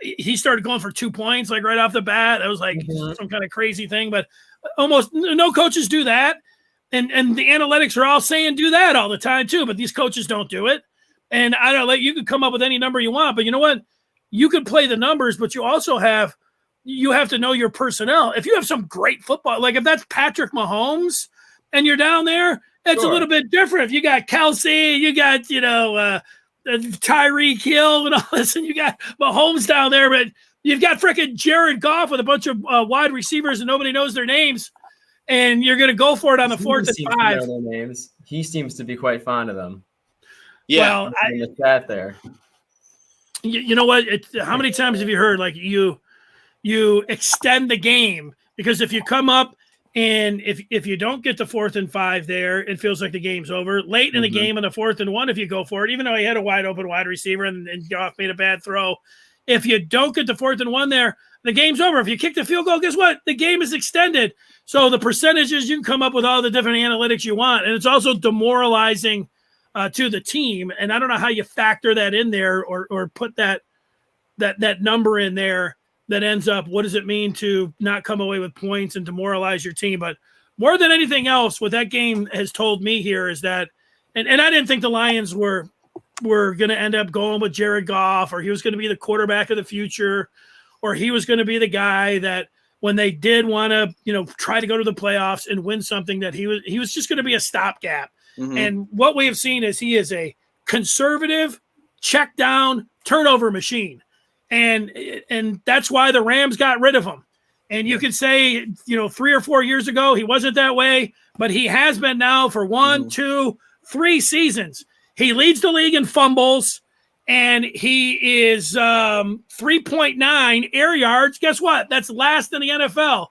he started going for 2 points like right off the bat. It was like some kind of crazy thing, but almost no coaches do that. And the analytics are all saying do that all the time too, but these coaches don't do it. And I don't know, you could come up with any number you want, but you know what? You could play the numbers, but you also have to know your personnel. If you have some great football, like if that's Patrick Mahomes and you're down there, it's a little bit different. If you got Kelsey, you got, Tyreek Hill and all this, and you got Mahomes down there, but you've got freaking Jared Goff with a bunch of wide receivers and nobody knows their names. And you're going to go for it on the 4th and 5. Names. He seems to be quite fond of them. Yeah, well, sat there. You know what? How many times have you heard like you extend the game because if you come up and if you don't get the 4th and 5 there, it feels like the game's over. Late in the game on the 4th and 1, if you go for it, even though he had a wide open wide receiver and Goff made a bad throw, if you don't get the 4th and 1 there, the game's over. If you kick the field goal, guess what? The game is extended. So the percentages, you can come up with all the different analytics you want. And it's also demoralizing to the team. And I don't know how you factor that in there or put that number in there that ends up, what does it mean to not come away with points and demoralize your team? But more than anything else, what that game has told me here is that, and I didn't think the Lions were going to end up going with Jared Goff or he was going to be the quarterback of the future or he was going to be the guy that when they did want to, try to go to the playoffs and win something that he was just going to be a stopgap. Mm-hmm. And what we have seen is he is a conservative, check down, turnover machine. And that's why the Rams got rid of him. And you could say, 3 or 4 years ago, he wasn't that way, but he has been now for 1, 2, 3 seasons. He leads the league in fumbles. And he is 3.9 air yards. Guess what? That's last in the NFL.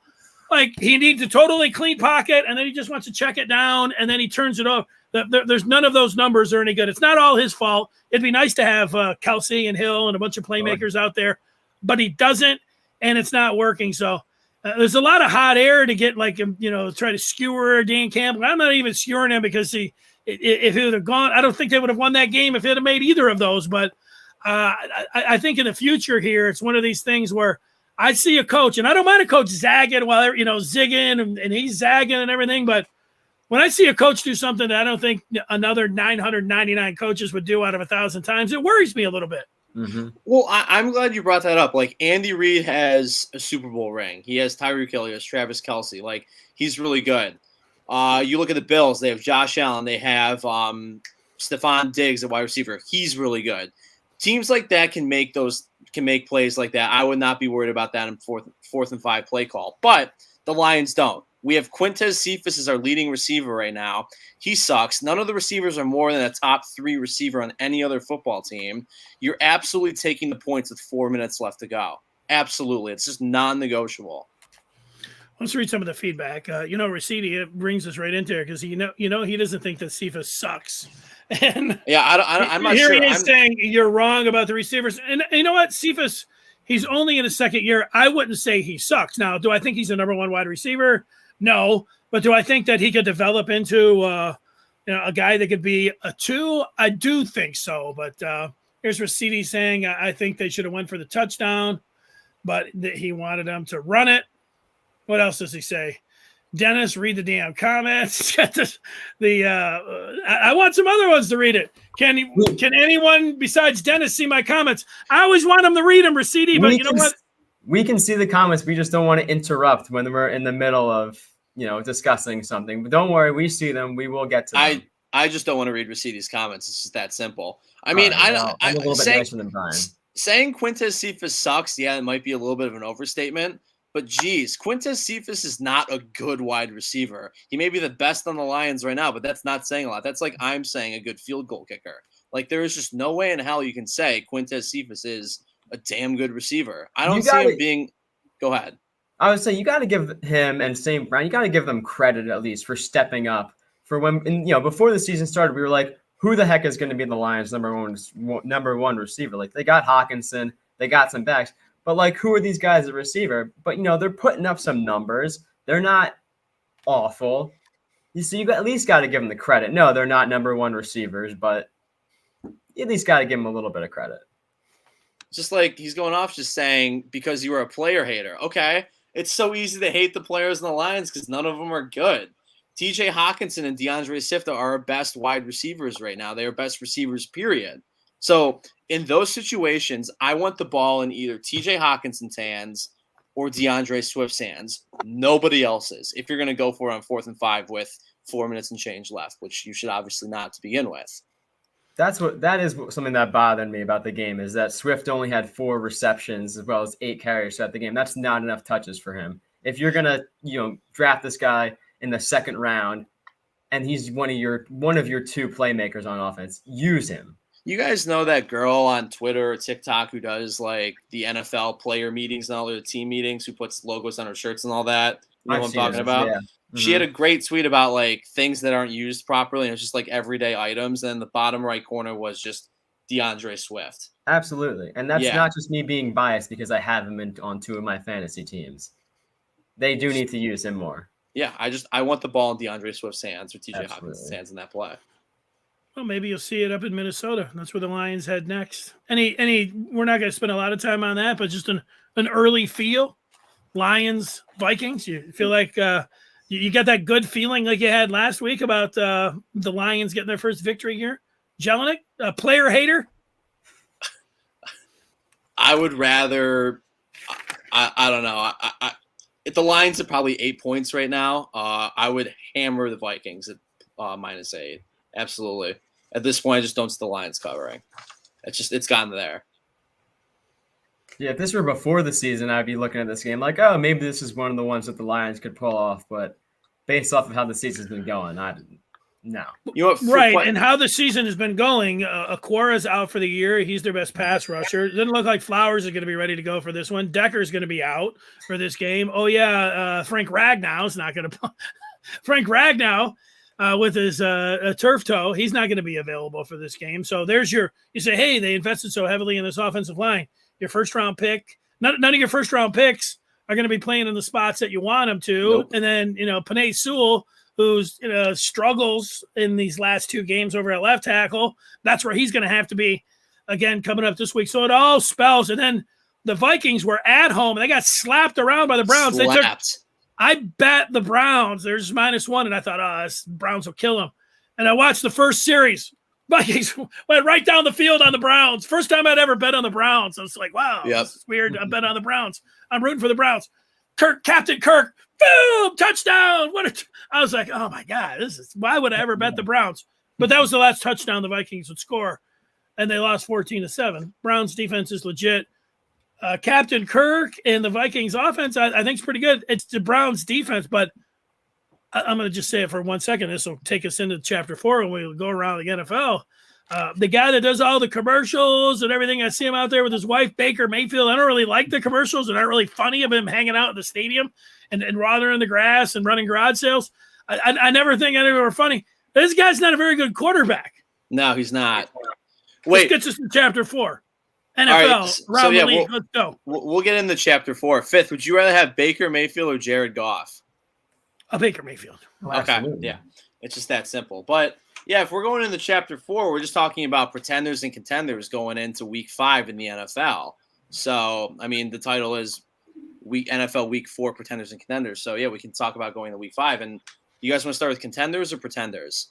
Like, he needs a totally clean pocket, and then he just wants to check it down, and then he turns it off. There's none of those numbers are any good. It's not all his fault. It'd be nice to have Kelsey and Hill and a bunch of playmakers out there, but he doesn't, and it's not working. So there's a lot of hot air to get, like, try to skewer Dan Campbell. I'm not even skewering him because if he would have gone, I don't think they would have won that game if they'd have made either of those. But I think in the future here, it's one of these things where I see a coach, and I don't mind a coach zagging while they're, zigging and he's zagging and everything. But when I see a coach do something that I don't think another 999 coaches would do out of 1,000 times, it worries me a little bit. Mm-hmm. Well, I'm glad you brought that up. Like, Andy Reid has a Super Bowl ring. He has Tyreek Hill. He has Travis Kelce. Like, he's really good. You look at the Bills. They have Josh Allen. They have Stephon Diggs at wide receiver. He's really good. Teams like that can make plays like that. I would not be worried about that in fourth and 5 play call. But the Lions don't. We have Quintez Cephas as our leading receiver right now. He sucks. None of the receivers are more than a top 3 receiver on any other football team. You're absolutely taking the points with 4 minutes left to go. Absolutely. It's just non-negotiable. Let's read some of the feedback. Raciti brings us right into it because he doesn't think that Cephas sucks. And yeah, I'm not sure. He is saying you're wrong about the receivers. And you know what, Cephas, he's only in his second year. I wouldn't say he sucks. Now, do I think he's a number one wide receiver? No. But do I think that he could develop into a guy that could be a 2? I do think so. But here's Raciti saying I think they should have went for the touchdown, but he wanted them to run it. What else does he say? Dennis, read the damn comments. I want some other ones to read it. Can anyone besides Dennis see my comments? I always want them to read them, Raciti, but you know what? We can see the comments. We just don't want to interrupt when we're in the middle of discussing something. But don't worry, we see them. We will get to them. I just don't want to read Raciti's comments. It's just that simple. I mean, I'm a little bit nicer than Brian. Saying Quintez Cephas sucks, yeah, it might be a little bit of an overstatement. But geez, Quintez Cephas is not a good wide receiver. He may be the best on the Lions right now, but that's not saying a lot. That's like I'm saying a good field goal kicker. Like there is just no way in hell you can say Quintez Cephas is a damn good receiver. I don't see him being. Go ahead. I would say you got to give him and St. Brown. You got to give them credit at least for stepping up. For when before the season started, we were like, who the heck is going to be the Lions' number one receiver? Like they got Hawkinson, they got some backs. But, like, who are these guys at receiver? But, they're putting up some numbers. They're not awful. So you at least got to give them the credit. No, they're not number one receivers, but you at least got to give them a little bit of credit. Just like he's going off just saying because you were a player hater. Okay, it's so easy to hate the players in the Lions because none of them are good. TJ Hawkinson and DeAndre Swift are our best wide receivers right now. They are best receivers, period. So in those situations, I want the ball in either TJ Hawkinson's hands or DeAndre Swift's hands. Nobody else's. If you're going to go for it on 4th and 5 with 4 minutes and change left, which you should obviously not to begin with. That is something that bothered me about the game is that Swift only had 4 receptions as well as 8 carries throughout the game. That's not enough touches for him. If you're going to, draft this guy in the second round and he's one of your 2 playmakers on offense, use him. You guys know that girl on Twitter or TikTok who does like the NFL player meetings and all the team meetings, who puts logos on her shirts and all that? You know what I'm talking about? Yeah. Mm-hmm. She had a great tweet about like things that aren't used properly. And it's just like everyday items. And the bottom right corner was just DeAndre Swift. Absolutely. And that's not just me being biased because I have him on 2 of my fantasy teams. They do need to use him more. Yeah. I want the ball in DeAndre Swift's hands or TJ Hawkinson's hands in that play. Well, maybe you'll see it up in Minnesota. That's where the Lions head next. We're not going to spend a lot of time on that, but just an early feel. Lions, Vikings. You feel like you got that good feeling like you had last week about the Lions getting their first victory here? Jelinek, a player hater? I would rather I don't know. If the Lions are probably 8 points right now, I would hammer the Vikings at -8. Absolutely. At this point, I just don't see the Lions covering. It's gotten there. Yeah, if this were before the season, I'd be looking at this game like, oh, maybe this is one of the ones that the Lions could pull off. But based off of how the season's been going, no. And how the season has been going, Aquara's out for the year. He's their best pass rusher. It doesn't look like Flowers is going to be ready to go for this one. Decker's going to be out for this game. Oh, yeah, Frank Ragnow's not going to – Frank Ragnow – with his turf toe, he's not going to be available for this game. So there's you say, hey, they invested so heavily in this offensive line. Your first-round pick, none of your first-round picks are going to be playing in the spots that you want them to. Nope. And then, Penei Sewell, who's struggles in these last 2 games over at left tackle, that's where he's going to have to be, again, coming up this week. So it all spells. And then the Vikings were at home, and they got slapped around by the Browns. I bet the Browns, there's -1, and I thought, Browns will kill them. And I watched the first series. Vikings went right down the field on the Browns. First time I'd ever bet on the Browns. I was like, wow, This is weird. I bet on the Browns. I'm rooting for the Browns. Captain Kirk, boom, touchdown. I was like, oh, my God, why would I ever bet the Browns? But that was the last touchdown the Vikings would score, and they lost 14-7. Browns defense is legit. Captain Kirk and the Vikings offense, I think, is pretty good. It's the Browns defense, but I'm going to just say it for 1 second. This will take us into chapter 4 when we go around the NFL. The guy that does all the commercials and everything. I see him out there with his wife, Baker Mayfield. I don't really like the commercials. They're not really funny of him hanging out at the stadium and watering the grass and running garage sales. I never think any of them are funny. This guy's not a very good quarterback. No, he's not. Wait. This gets us to chapter 4. NFL, around the league. Let's go. We'll get into chapter 4. Fifth, would you rather have Baker Mayfield or Jared Goff? Baker Mayfield. Okay, yeah. It's just that simple. But, yeah, if we're going into chapter 4, we're just talking about pretenders and contenders going into week 5 in the NFL. So, I mean, the title is NFL week 4 pretenders and contenders. So, yeah, we can talk about going to week 5. And you guys want to start with contenders or pretenders?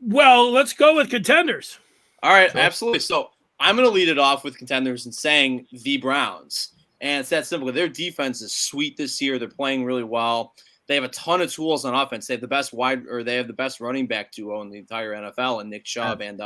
Well, let's go with contenders. All right, absolutely. So I'm going to lead it off with contenders and saying the Browns. And it's that simple. Their defense is sweet this year. They're playing really well. They have a ton of tools on offense. They have the best running back duo in the entire NFL, and Nick Chubb and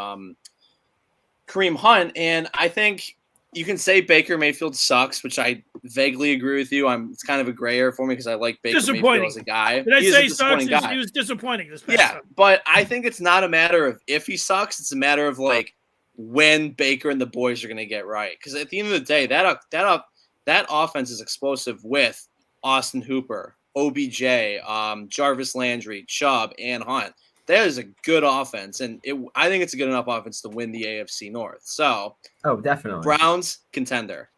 Kareem Hunt. And I think you can say Baker Mayfield sucks, which I vaguely agree with you. It's kind of a gray area for me because I like Baker Mayfield as a guy. Did I say sucks? He was disappointing this past time. But I think it's not a matter of if he sucks. It's a matter of like when Baker and the boys are going to get right. Because at the end of the day, that offense is explosive with Austin Hooper, OBJ, Jarvis Landry, Chubb, and Hunt. That is a good offense, and I think it's a good enough offense to win the AFC North. So, definitely. Browns, contender.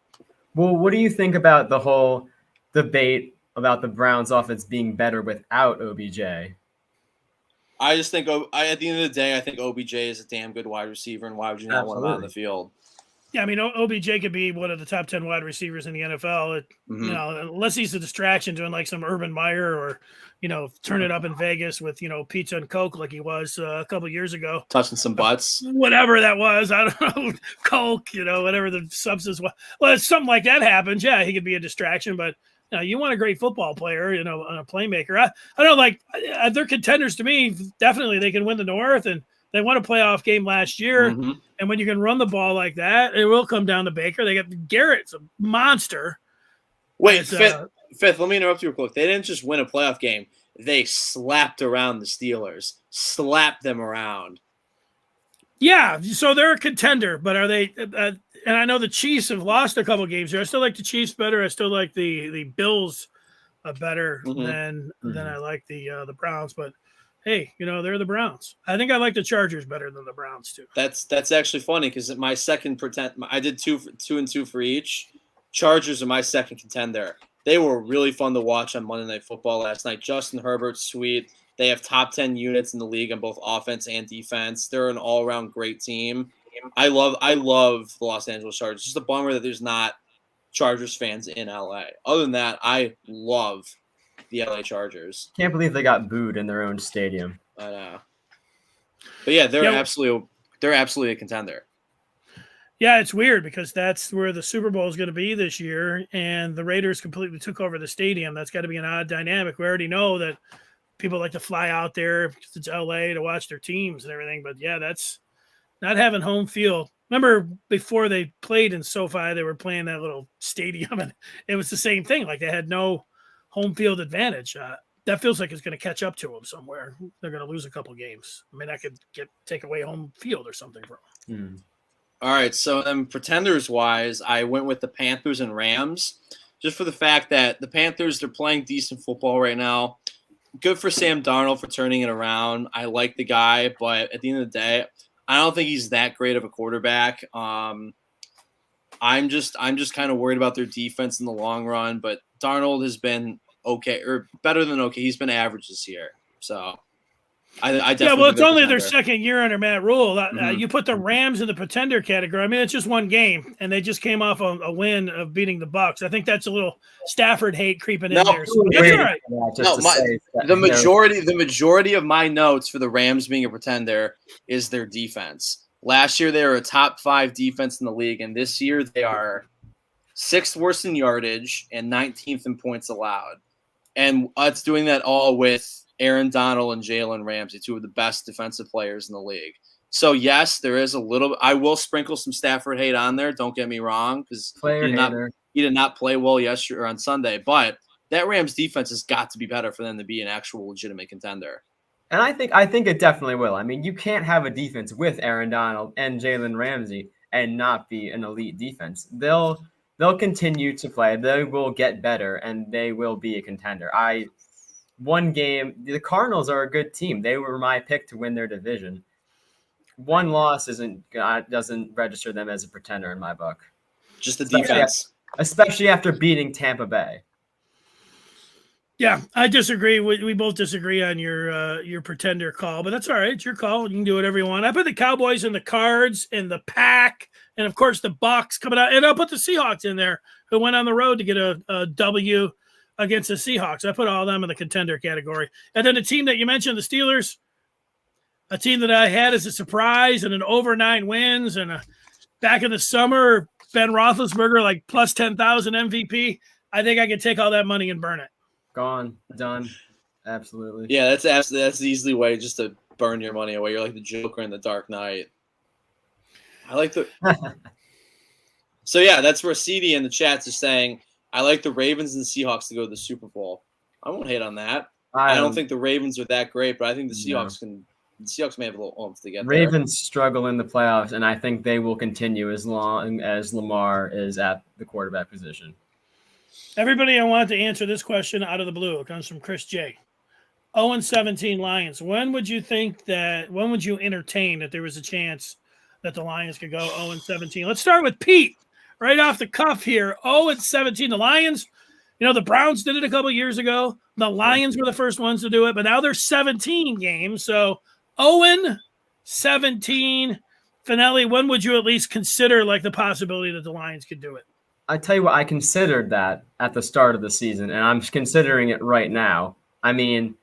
Well, what do you think about the whole debate about the Browns offense being better without OBJ? I just think at the end of the day, I think OBJ is a damn good wide receiver, and why would you not want him out on the field? Yeah, I mean, OBJ could be one of the top 10 wide receivers in the NFL. You know, unless he's a distraction doing like some Urban Meyer or, turn it up in Vegas with, pizza and Coke like he was a couple of years ago. Touching some butts. Whatever that was. I don't know. Coke, whatever the substance was. Well, if something like that happens, yeah, he could be a distraction. But, you want a great football player, a playmaker. I don't like – they're contenders to me. Definitely they can win the North, and they won a playoff game last year. And when you can run the ball like that, it will come down to Baker. They got Garrett's a monster. Wait, Fifth, let me interrupt you real quick. They didn't just win a playoff game. They slapped around the Steelers. Slapped them around. Yeah, so they're a contender, but are they and I know the Chiefs have lost a couple games here. I still like the Chiefs better. I still like the Bills better than I like the Browns, but hey, they're the Browns. I think I like the Chargers better than the Browns too. That's actually funny because my second I did 2 and 2 for each. Chargers are my second contender. They were really fun to watch on Monday Night Football last night. Justin Herbert's sweet. They have top 10 units in the league on both offense and defense. They're an all-around great team. I love the Los Angeles Chargers. It's just a bummer that there's not Chargers fans in LA. Other than that, I love the LA Chargers. Can't believe they got booed in their own stadium. I know. But yeah, they're absolutely a contender. Yeah, it's weird because that's where the Super Bowl is going to be this year, and the Raiders completely took over the stadium. That's got to be an odd dynamic. We already know that people like to fly out there because it's LA to watch their teams and everything. But yeah, that's not having home field. Remember before they played in SoFi, they were playing that little stadium, and it was the same thing. Like they had no home field advantage. That feels like it's going to catch up to them somewhere. They're going to lose a couple games. I mean, that could take away home field or something from them. All right, so then pretenders-wise, I went with the Panthers and Rams, just for the fact that the Panthers, they're playing decent football right now. Good for Sam Darnold for turning it around. I like the guy, but at the end of the day, I don't think he's that great of a quarterback. I'm just kind of worried about their defense in the long run, but Darnold has been okay, or better than okay. He's been average this year, so I definitely. Well, it's only their second year under Matt Rule. You put the Rams in the pretender category. I mean, it's just one game, and they just came off a win of beating the Bucs. I think that's a little Stafford hate creeping in there. So it's all right. The majority of my notes for the Rams being a pretender is their defense. Last year, they were a top 5 defense in the league, and this year they are 6th worst in yardage and 19th in points allowed. And it's doing that all with Aaron Donald and Jalen Ramsey, 2 of the best defensive players in the league. So, yes, there is a little – I will sprinkle some Stafford hate on there. Don't get me wrong, because he did not play well yesterday or on Sunday. But that Rams defense has got to be better for them to be an actual legitimate contender. And I think it definitely will. I mean, you can't have a defense with Aaron Donald and Jalen Ramsey and not be an elite defense. They'll continue to play. They will get better, and they will be a contender. One game, the Cardinals are a good team. They were my pick to win their division. One loss doesn't register them as a pretender in my book. Just the defense. Especially after beating Tampa Bay. Yeah, I disagree. We both disagree on your pretender call, but that's all right. It's your call. You can do whatever you want. I put the Cowboys and the Cards and the Pack, and of course the Bucks coming out, and I'll put the Seahawks in there, who went on the road to get a W against the Seahawks. I put all of them in the contender category, and then the team that you mentioned, the Steelers, a team that I had as a surprise and an over 9 wins, and back in the summer, Ben Roethlisberger like plus 10,000 MVP. I think I could take all that money and burn it. Gone, done, absolutely. Yeah, that's the easy way just to burn your money away. You're like the Joker in the Dark Knight. I like the. So yeah, that's where CD in the chats is saying, I like the Ravens and Seahawks to go to the Super Bowl. I won't hate on that. I don't think the Ravens are that great, but I think the Seahawks can. The Seahawks may have a little oomph to get there. Ravens struggle in the playoffs, and I think they will continue as long as Lamar is at the quarterback position. Everybody, I wanted to answer this question out of the blue. It comes from Chris J. 0-17 Lions. When would you entertain that there was a chance that the Lions could go 0-17? Let's start with Pete, right off the cuff here. 0-17. The Lions, the Browns did it a couple years ago. The Lions were the first ones to do it, but now there's 17 games. So 0-17. Finale, when would you at least consider like the possibility that the Lions could do it? I tell you what, I considered that at the start of the season, and I'm considering it right now. I mean,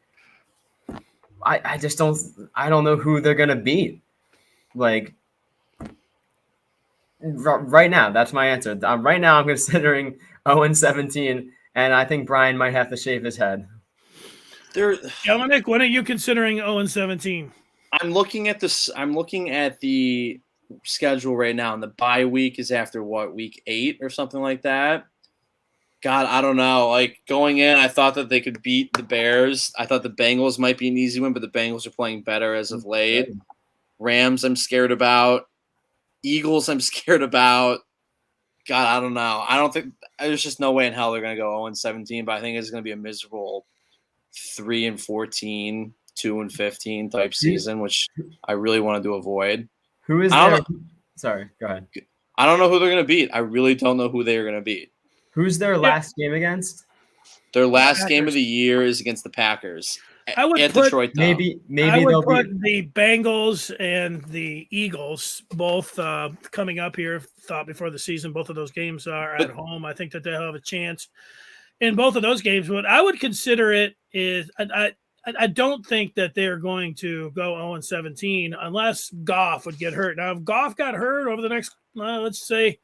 I just don't know who they're going to beat. Like, right now, that's my answer. Right now, I'm considering 0-17, and I think Brian might have to shave his head. Dominic, when are you considering 0-17? I'm looking at this. I'm looking at the schedule right now, and the bye week is after week 8 or something like that. God, I don't know. Like going in, I thought that they could beat the Bears. I thought the Bengals might be an easy win, but the Bengals are playing better as of late. Rams, I'm scared about. Eagles, I'm scared about. God, I don't know. I don't think there's just no way in hell they're going to go 0-17, but I think it's going to be a miserable 3-14, 2-15 type season, which I really wanted to avoid. Who is there? Sorry, go ahead. I don't know who they're going to beat. I really don't know who they are going to beat. Who's their last game against? Their last game of the year is against the Packers. I would at put, Detroit. Maybe I would they'll put the Bengals and the Eagles both coming up here. Thought before the season, both of those games are at home. I think that they'll have a chance in both of those games. What I would consider it is I don't think that they're going to go 0-17 unless Goff would get hurt. Now, if Goff got hurt over the next, let's say,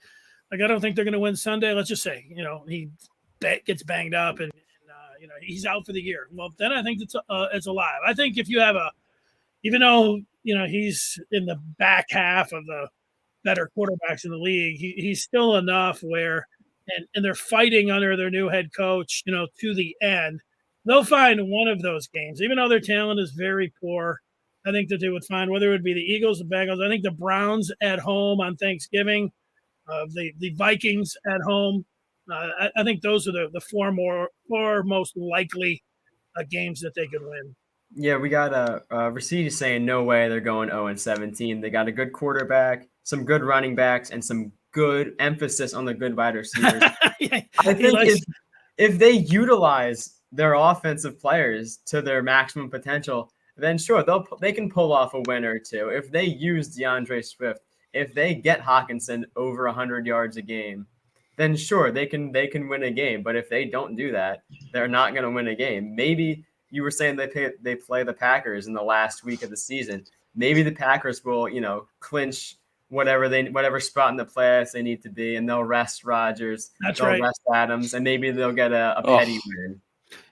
like I don't think they're going to win Sunday. Let's just say, he gets banged up and he's out for the year. Well, then I think it's alive. I think if you have even though he's in the back half of the better quarterbacks in the league, he's still enough where, and they're fighting under their new head coach, to the end. They'll find one of those games, even though their talent is very poor. I think that they would find whether it would be the Eagles, the Bengals. I think the Browns at home on Thanksgiving, the Vikings at home. I think those are the four most likely games that they could win. Yeah, we got Racine saying no way they're going 0-17. They got a good quarterback, some good running backs, and some good emphasis on the good wide receivers. Yeah, I think if they utilize their offensive players to their maximum potential, then sure, they can pull off a win or two. If they use DeAndre Swift, if they get Hawkinson over 100 yards a game, then sure, they can win a game. But if they don't do that, they're not going to win a game. Maybe you were saying they play the Packers in the last week of the season. Maybe the Packers will, clinch whatever spot in the playoffs they need to be, and they'll rest Rodgers. They'll rest Adams, and maybe they'll get a petty win.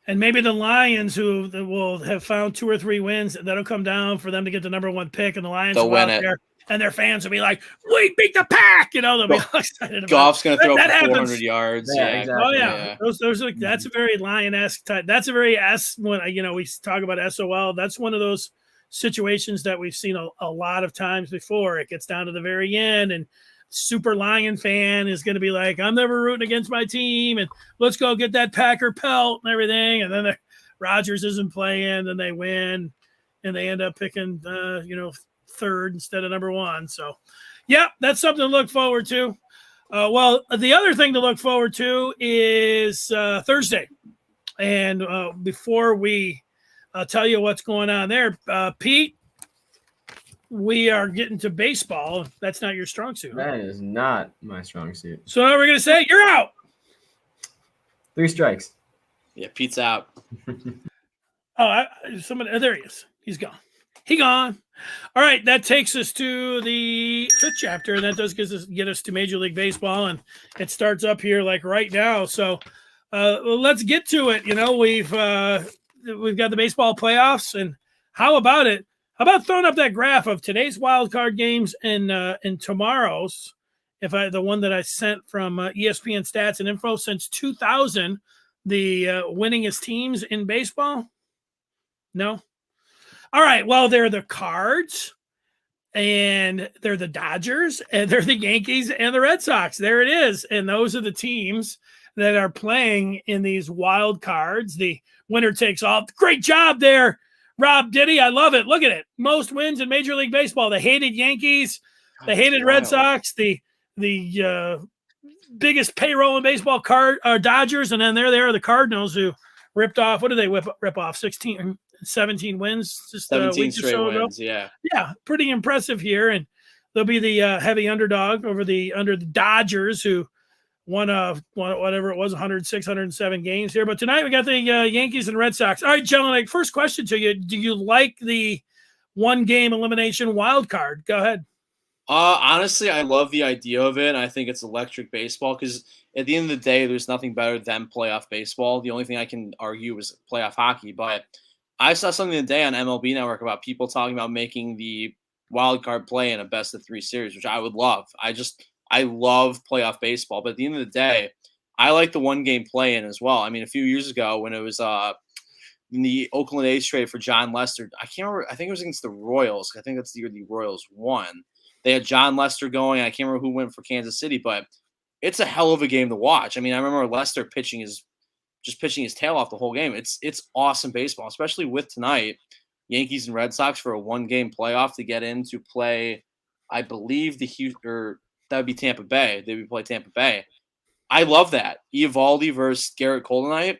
And maybe the Lions, who will have found 2 or 3 wins, that'll come down for them to get the number 1 pick, and the Lions they'll will win out it. there and their fans will be like, "We beat the Pack!" You know, they'll be all excited about Goff's going to throw that for 400 happens. yards. Yeah, Yeah, exactly. Oh yeah, those are that's a very Lion-esque type. That's a very when we talk about SOL. That's one of those situations that we've seen a lot of times before. It gets down to the very end, and super Lion fan is going to be like, "I'm never rooting against my team, and let's go get that Packer pelt and everything." And then Rodgers isn't playing, and they win, and they end up picking third instead of number one. So, yeah, that's something to look forward to. Well, the other thing to look forward to is Thursday. And before we tell you what's going on there, Pete, we are getting to baseball. That's not your strong suit. That is not my strong suit. So now we're going to say, you're out. 3 strikes. Yeah, Pete's out. There he is. He's gone. He gone. All right, that takes us to the 5th chapter, and that does get us to Major League Baseball, and it starts up here like right now. So let's get to it. We've got the baseball playoffs, and how about it? How about throwing up that graph of today's wild card games and tomorrow's? The one that I sent from ESPN Stats and Info since 2000, the winningest teams in baseball. No. All right, well, they're the Cards, and they're the Dodgers, and they're the Yankees and the Red Sox. There it is. And those are the teams that are playing in these wild cards. The winner takes all. Great job there, Rob Diddy. I love it. Look at it. Most wins in Major League Baseball. The hated Yankees, the hated Red Sox, the biggest payroll in baseball Dodgers, and then there they are, the Cardinals, who ripped off. What did they rip off? 17 wins, just 17 straight wins. Yeah, pretty impressive here, and they'll be the heavy underdog under the Dodgers, who won whatever it was, 106, 107 games here. But tonight we got the Yankees and Red Sox. All right, gentlemen, first question to you: do you like the 1-game elimination wild card? Go ahead. Honestly, I love the idea of it. I think it's electric baseball because at the end of the day, there's nothing better than playoff baseball. The only thing I can argue is playoff hockey, but I saw something today on MLB Network about people talking about making the wild card play in a best of 3 series, which I would love. I love playoff baseball, but at the end of the day, I like the 1-game play in as well. I mean, a few years ago when it was in the Oakland A's trade for John Lester, I can't remember. I think it was against the Royals. I think that's the year the Royals won. They had John Lester going. I can't remember who went for Kansas City, but it's a hell of a game to watch. I mean, I remember Lester pitching his tail off the whole game. It's awesome baseball, especially with tonight, Yankees and Red Sox for a 1-game playoff to get in to play. I believe that would be Tampa Bay. They would play Tampa Bay. I love that. Eovaldi versus Garrett Cole tonight.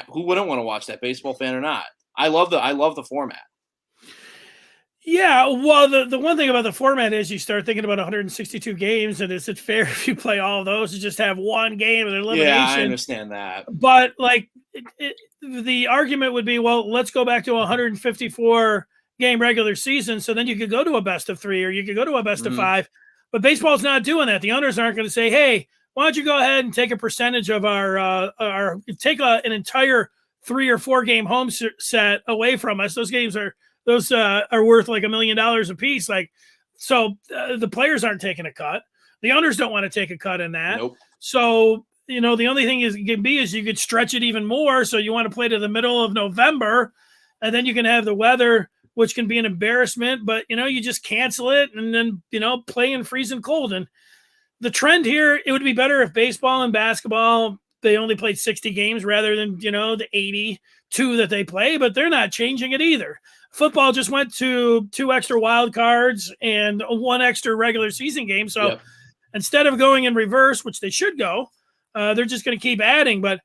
Who wouldn't want to watch that, baseball fan or not? I love the format. Yeah, well, the one thing about the format is you start thinking about 162 games, and is it fair if you play all of those to just have 1 game of elimination? Yeah, I understand that. But the argument would be, well, let's go back to a 154 game regular season, so then you could go to a best of 3 or you could go to a best of 5. But baseball's not doing that. The owners aren't going to say, hey, why don't you go ahead and take a percentage of our an entire 3 or 4 game home set away from us. Those games are worth like $1 million a piece. So the players aren't taking a cut. The owners don't want to take a cut in that. Nope. So, the only thing is you could stretch it even more. So you want to play to the middle of November, and then you can have the weather, which can be an embarrassment, but you just cancel it and then, play in freezing cold. And the trend here, it would be better if baseball and basketball, they only played 60 games rather than, the 82 that they play, but they're not changing it either. Football just went to 2 extra wild cards and 1 extra regular season game. So instead of going in reverse, which they should go, they're just going to keep adding. But,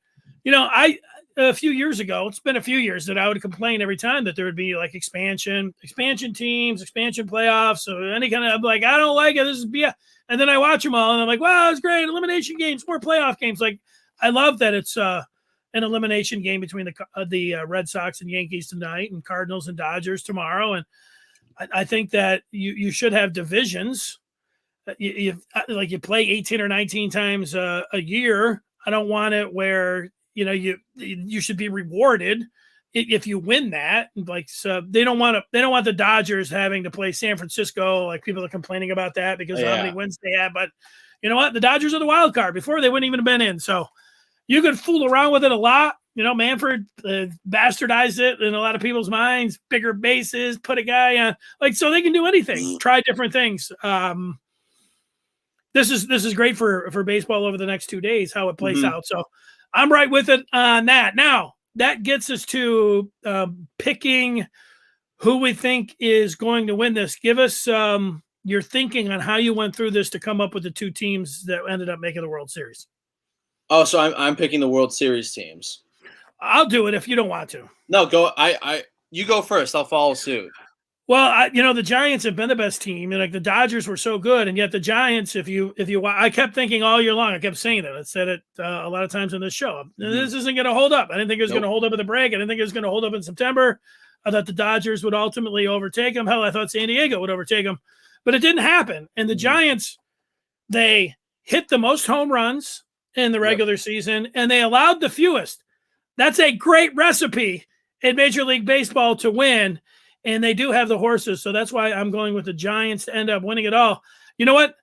a few years ago, it's been a few years that I would complain every time that there would be like expansion teams, expansion playoffs. So any kind of I don't like it. This is BS. And then I watch them all and I'm like, wow, it's great. Elimination games, more playoff games. I love that it's an elimination game between the Red Sox and Yankees tonight and Cardinals and Dodgers tomorrow. And I think that you should have divisions. You play 18 or 19 times a year. I don't want it where, you should be rewarded if you win that, like, so they don't want the Dodgers having to play San Francisco. Like, people are complaining about that because of how many wins they have. But you know what? The Dodgers are the wild card. Before, they wouldn't even have been in. So you could fool around with it a lot. You know, Manfred bastardized it in a lot of people's minds. Bigger bases, put a guy on, like, so they can do anything. Try different things. This is great for baseball over the next 2 days, how it plays out. So I'm right with it on that. Now, that gets us to picking who we think is going to win this. Give us your thinking on how you went through this to come up with the two teams that ended up making the World Series. Oh, so I'm picking the World Series teams. I'll do it if you don't want to. No, go. You go first. I'll follow suit. Well, the Giants have been the best team, and like the Dodgers were so good, and yet the Giants, if you, I kept thinking all year long, I kept saying it. I said it a lot of times on this show. This isn't going to hold up. I didn't think it was going to hold up at the break. I didn't think it was going to hold up in September. I thought the Dodgers would ultimately overtake them. Hell, I thought San Diego would overtake them, but it didn't happen. And the Giants, they hit the most home runs in the regular season, and they allowed the fewest. That's a great recipe in Major League Baseball to win. And they do have the horses, so that's why I'm going with the Giants to end up winning it all. You know what?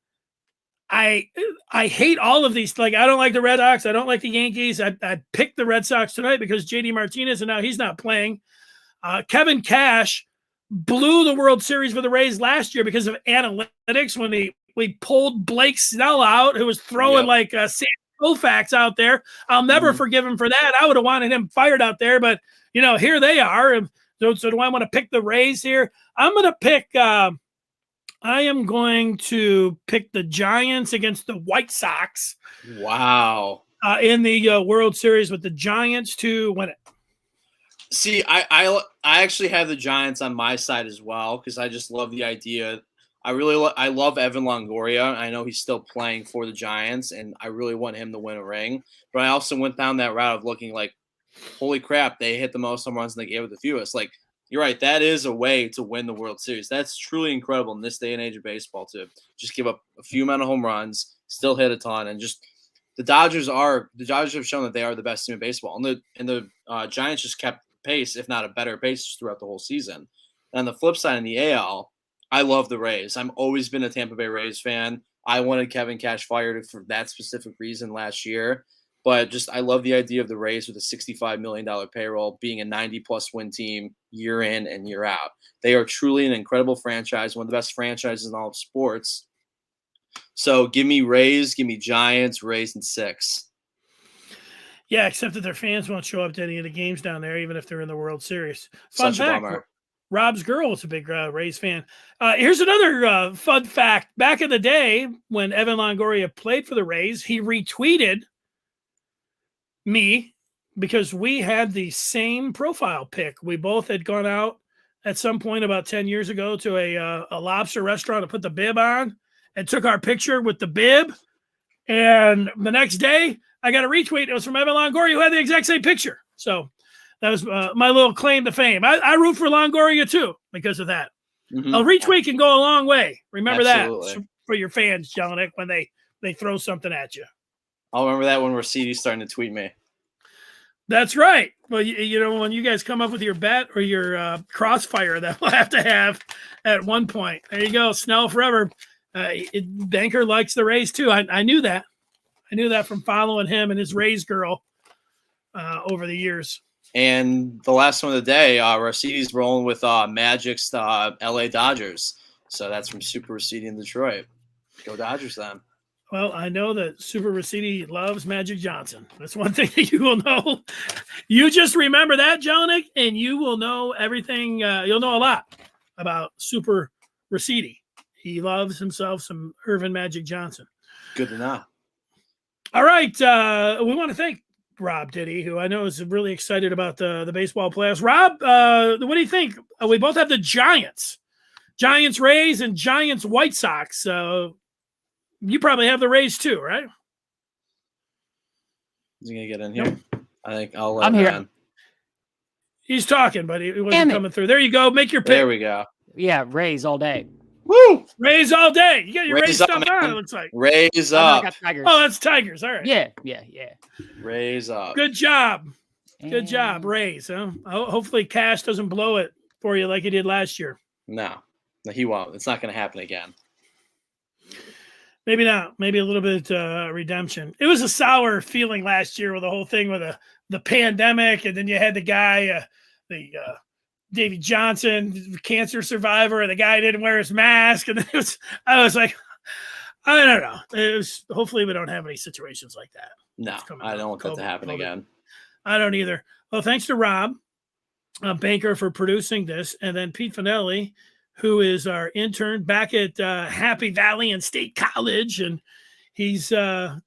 I hate all of these. Like, I don't like the Red Sox. I don't like the Yankees. I picked the Red Sox tonight because JD Martinez, and now he's not playing. Kevin Cash blew the World Series for the Rays last year because of analytics when we pulled Blake Snell out, who was throwing like Sam Koufax out there. I'll never forgive him for that. I would have wanted him fired out there, but, here they are. So do I want to pick the Rays here? I'm going to pick I am going to pick the Giants against the White Sox. Wow. In the World Series, with the Giants to win it. See, I actually have the Giants on my side as well because I just love the idea. I love Evan Longoria. I know he's still playing for the Giants, and I really want him to win a ring. But I also went down that route of looking like, holy crap, they hit the most home runs and they gave it the fewest. Like, you're right, that is a way to win the World Series. That's truly incredible in this day and age of baseball, to just give up a few amount of home runs, still hit a ton, and just the Dodgers have shown that they are the best team in baseball. And the Giants just kept pace, if not a better pace, throughout the whole season. And on the flip side, in the AL, I love the Rays. I've always been a Tampa Bay Rays fan. I wanted Kevin Cash fired for that specific reason last year. But just, I love the idea of the Rays with a $65 million payroll being a 90-plus win team year in and year out. They are truly an incredible franchise, one of the best franchises in all of sports. So give me Rays, give me Giants, Rays in 6. Yeah, except that their fans won't show up to any of the games down there, even if they're in the World Series. Fun fact, Rob's girl is a big Rays fan. Here's another fun fact. Back in the day, when Evan Longoria played for the Rays, he retweeted me because we had the same profile pic. We both had gone out at some point about 10 years ago to a lobster restaurant to put the bib on and took our picture with the bib. And the next day I got a retweet. It was from Evan Longoria, who had the exact same picture. So that was my little claim to fame. I root for Longoria too because of that. A retweet can go a long way. Remember that for your fans, Jelinek, when they throw something at you. I'll remember that when Rositi's starting to tweet me. That's right. Well, when you guys come up with your bet or your crossfire that we'll have to have at one point. There you go. Snell forever. Banker likes the Rays too. I knew that. I knew that from following him and his Rays girl over the years. And the last one of the day, Rositi's rolling with Magic's LA Dodgers. So that's from Super Rositi in Detroit. Go Dodgers then. Well, I know that Super Rositi loves Magic Johnson. That's one thing that you will know. You just remember that, Jelinek, and you will know everything. You'll know a lot about Super Rositi. He loves himself some Irvin Magic Johnson. Good to know. All right. We want to thank Rob Diddy, who I know is really excited about the baseball playoffs. Rob, what do you think? We both have the Giants. Giants Rays and Giants White Sox. You probably have the Rays too, right? Is he going to get in here? Nope. I think I'll I'm here. in. He's talking, but he wasn't coming through. There you go. Make your pick. There we go. Yeah, Rays all day. Woo! Rays all day. You got your Rays stuff up, on, it looks like. Rays up. Tigers. Oh, that's Tigers. All right. Yeah. Rays up. Good job. Good job, And Rays. Huh? Hopefully Cash doesn't blow it for you like he did last year. No, he won't. It's not going to happen again. Maybe not. Maybe a little bit redemption. It was a sour feeling last year with the whole thing with the pandemic, and then you had the guy, Davy Johnson, cancer survivor, and the guy didn't wear his mask, and I was like, I don't know. Hopefully we don't have any situations like that. No, I don't want that to happen again. I don't either. Well, thanks to Rob Banker for producing this, and then Pete Finelli, who is our intern back at Happy Valley and State College, and he's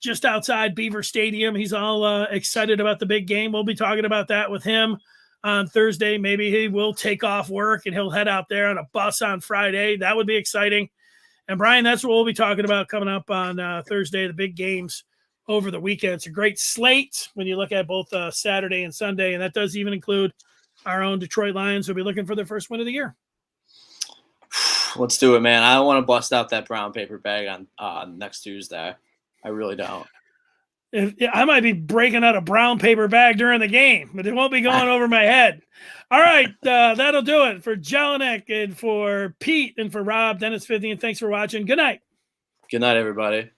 just outside Beaver Stadium. He's all excited about the big game. We'll be talking about that with him on Thursday. Maybe he will take off work and he'll head out there on a bus on Friday. That would be exciting. And Brian, that's what we'll be talking about coming up on Thursday, the big games over the weekend. It's a great slate when you look at both Saturday and Sunday, and that does even include our own Detroit Lions who'll be looking for their first win of the year. Let's do it, man. I don't want to bust out that brown paper bag on next Tuesday. I really don't. I might be breaking out a brown paper bag during the game, but it won't be going over my head. All right, that'll do it for Jelinek and for Pete and for Rob, Dennis 50, and thanks for watching. Good night. Good night, everybody.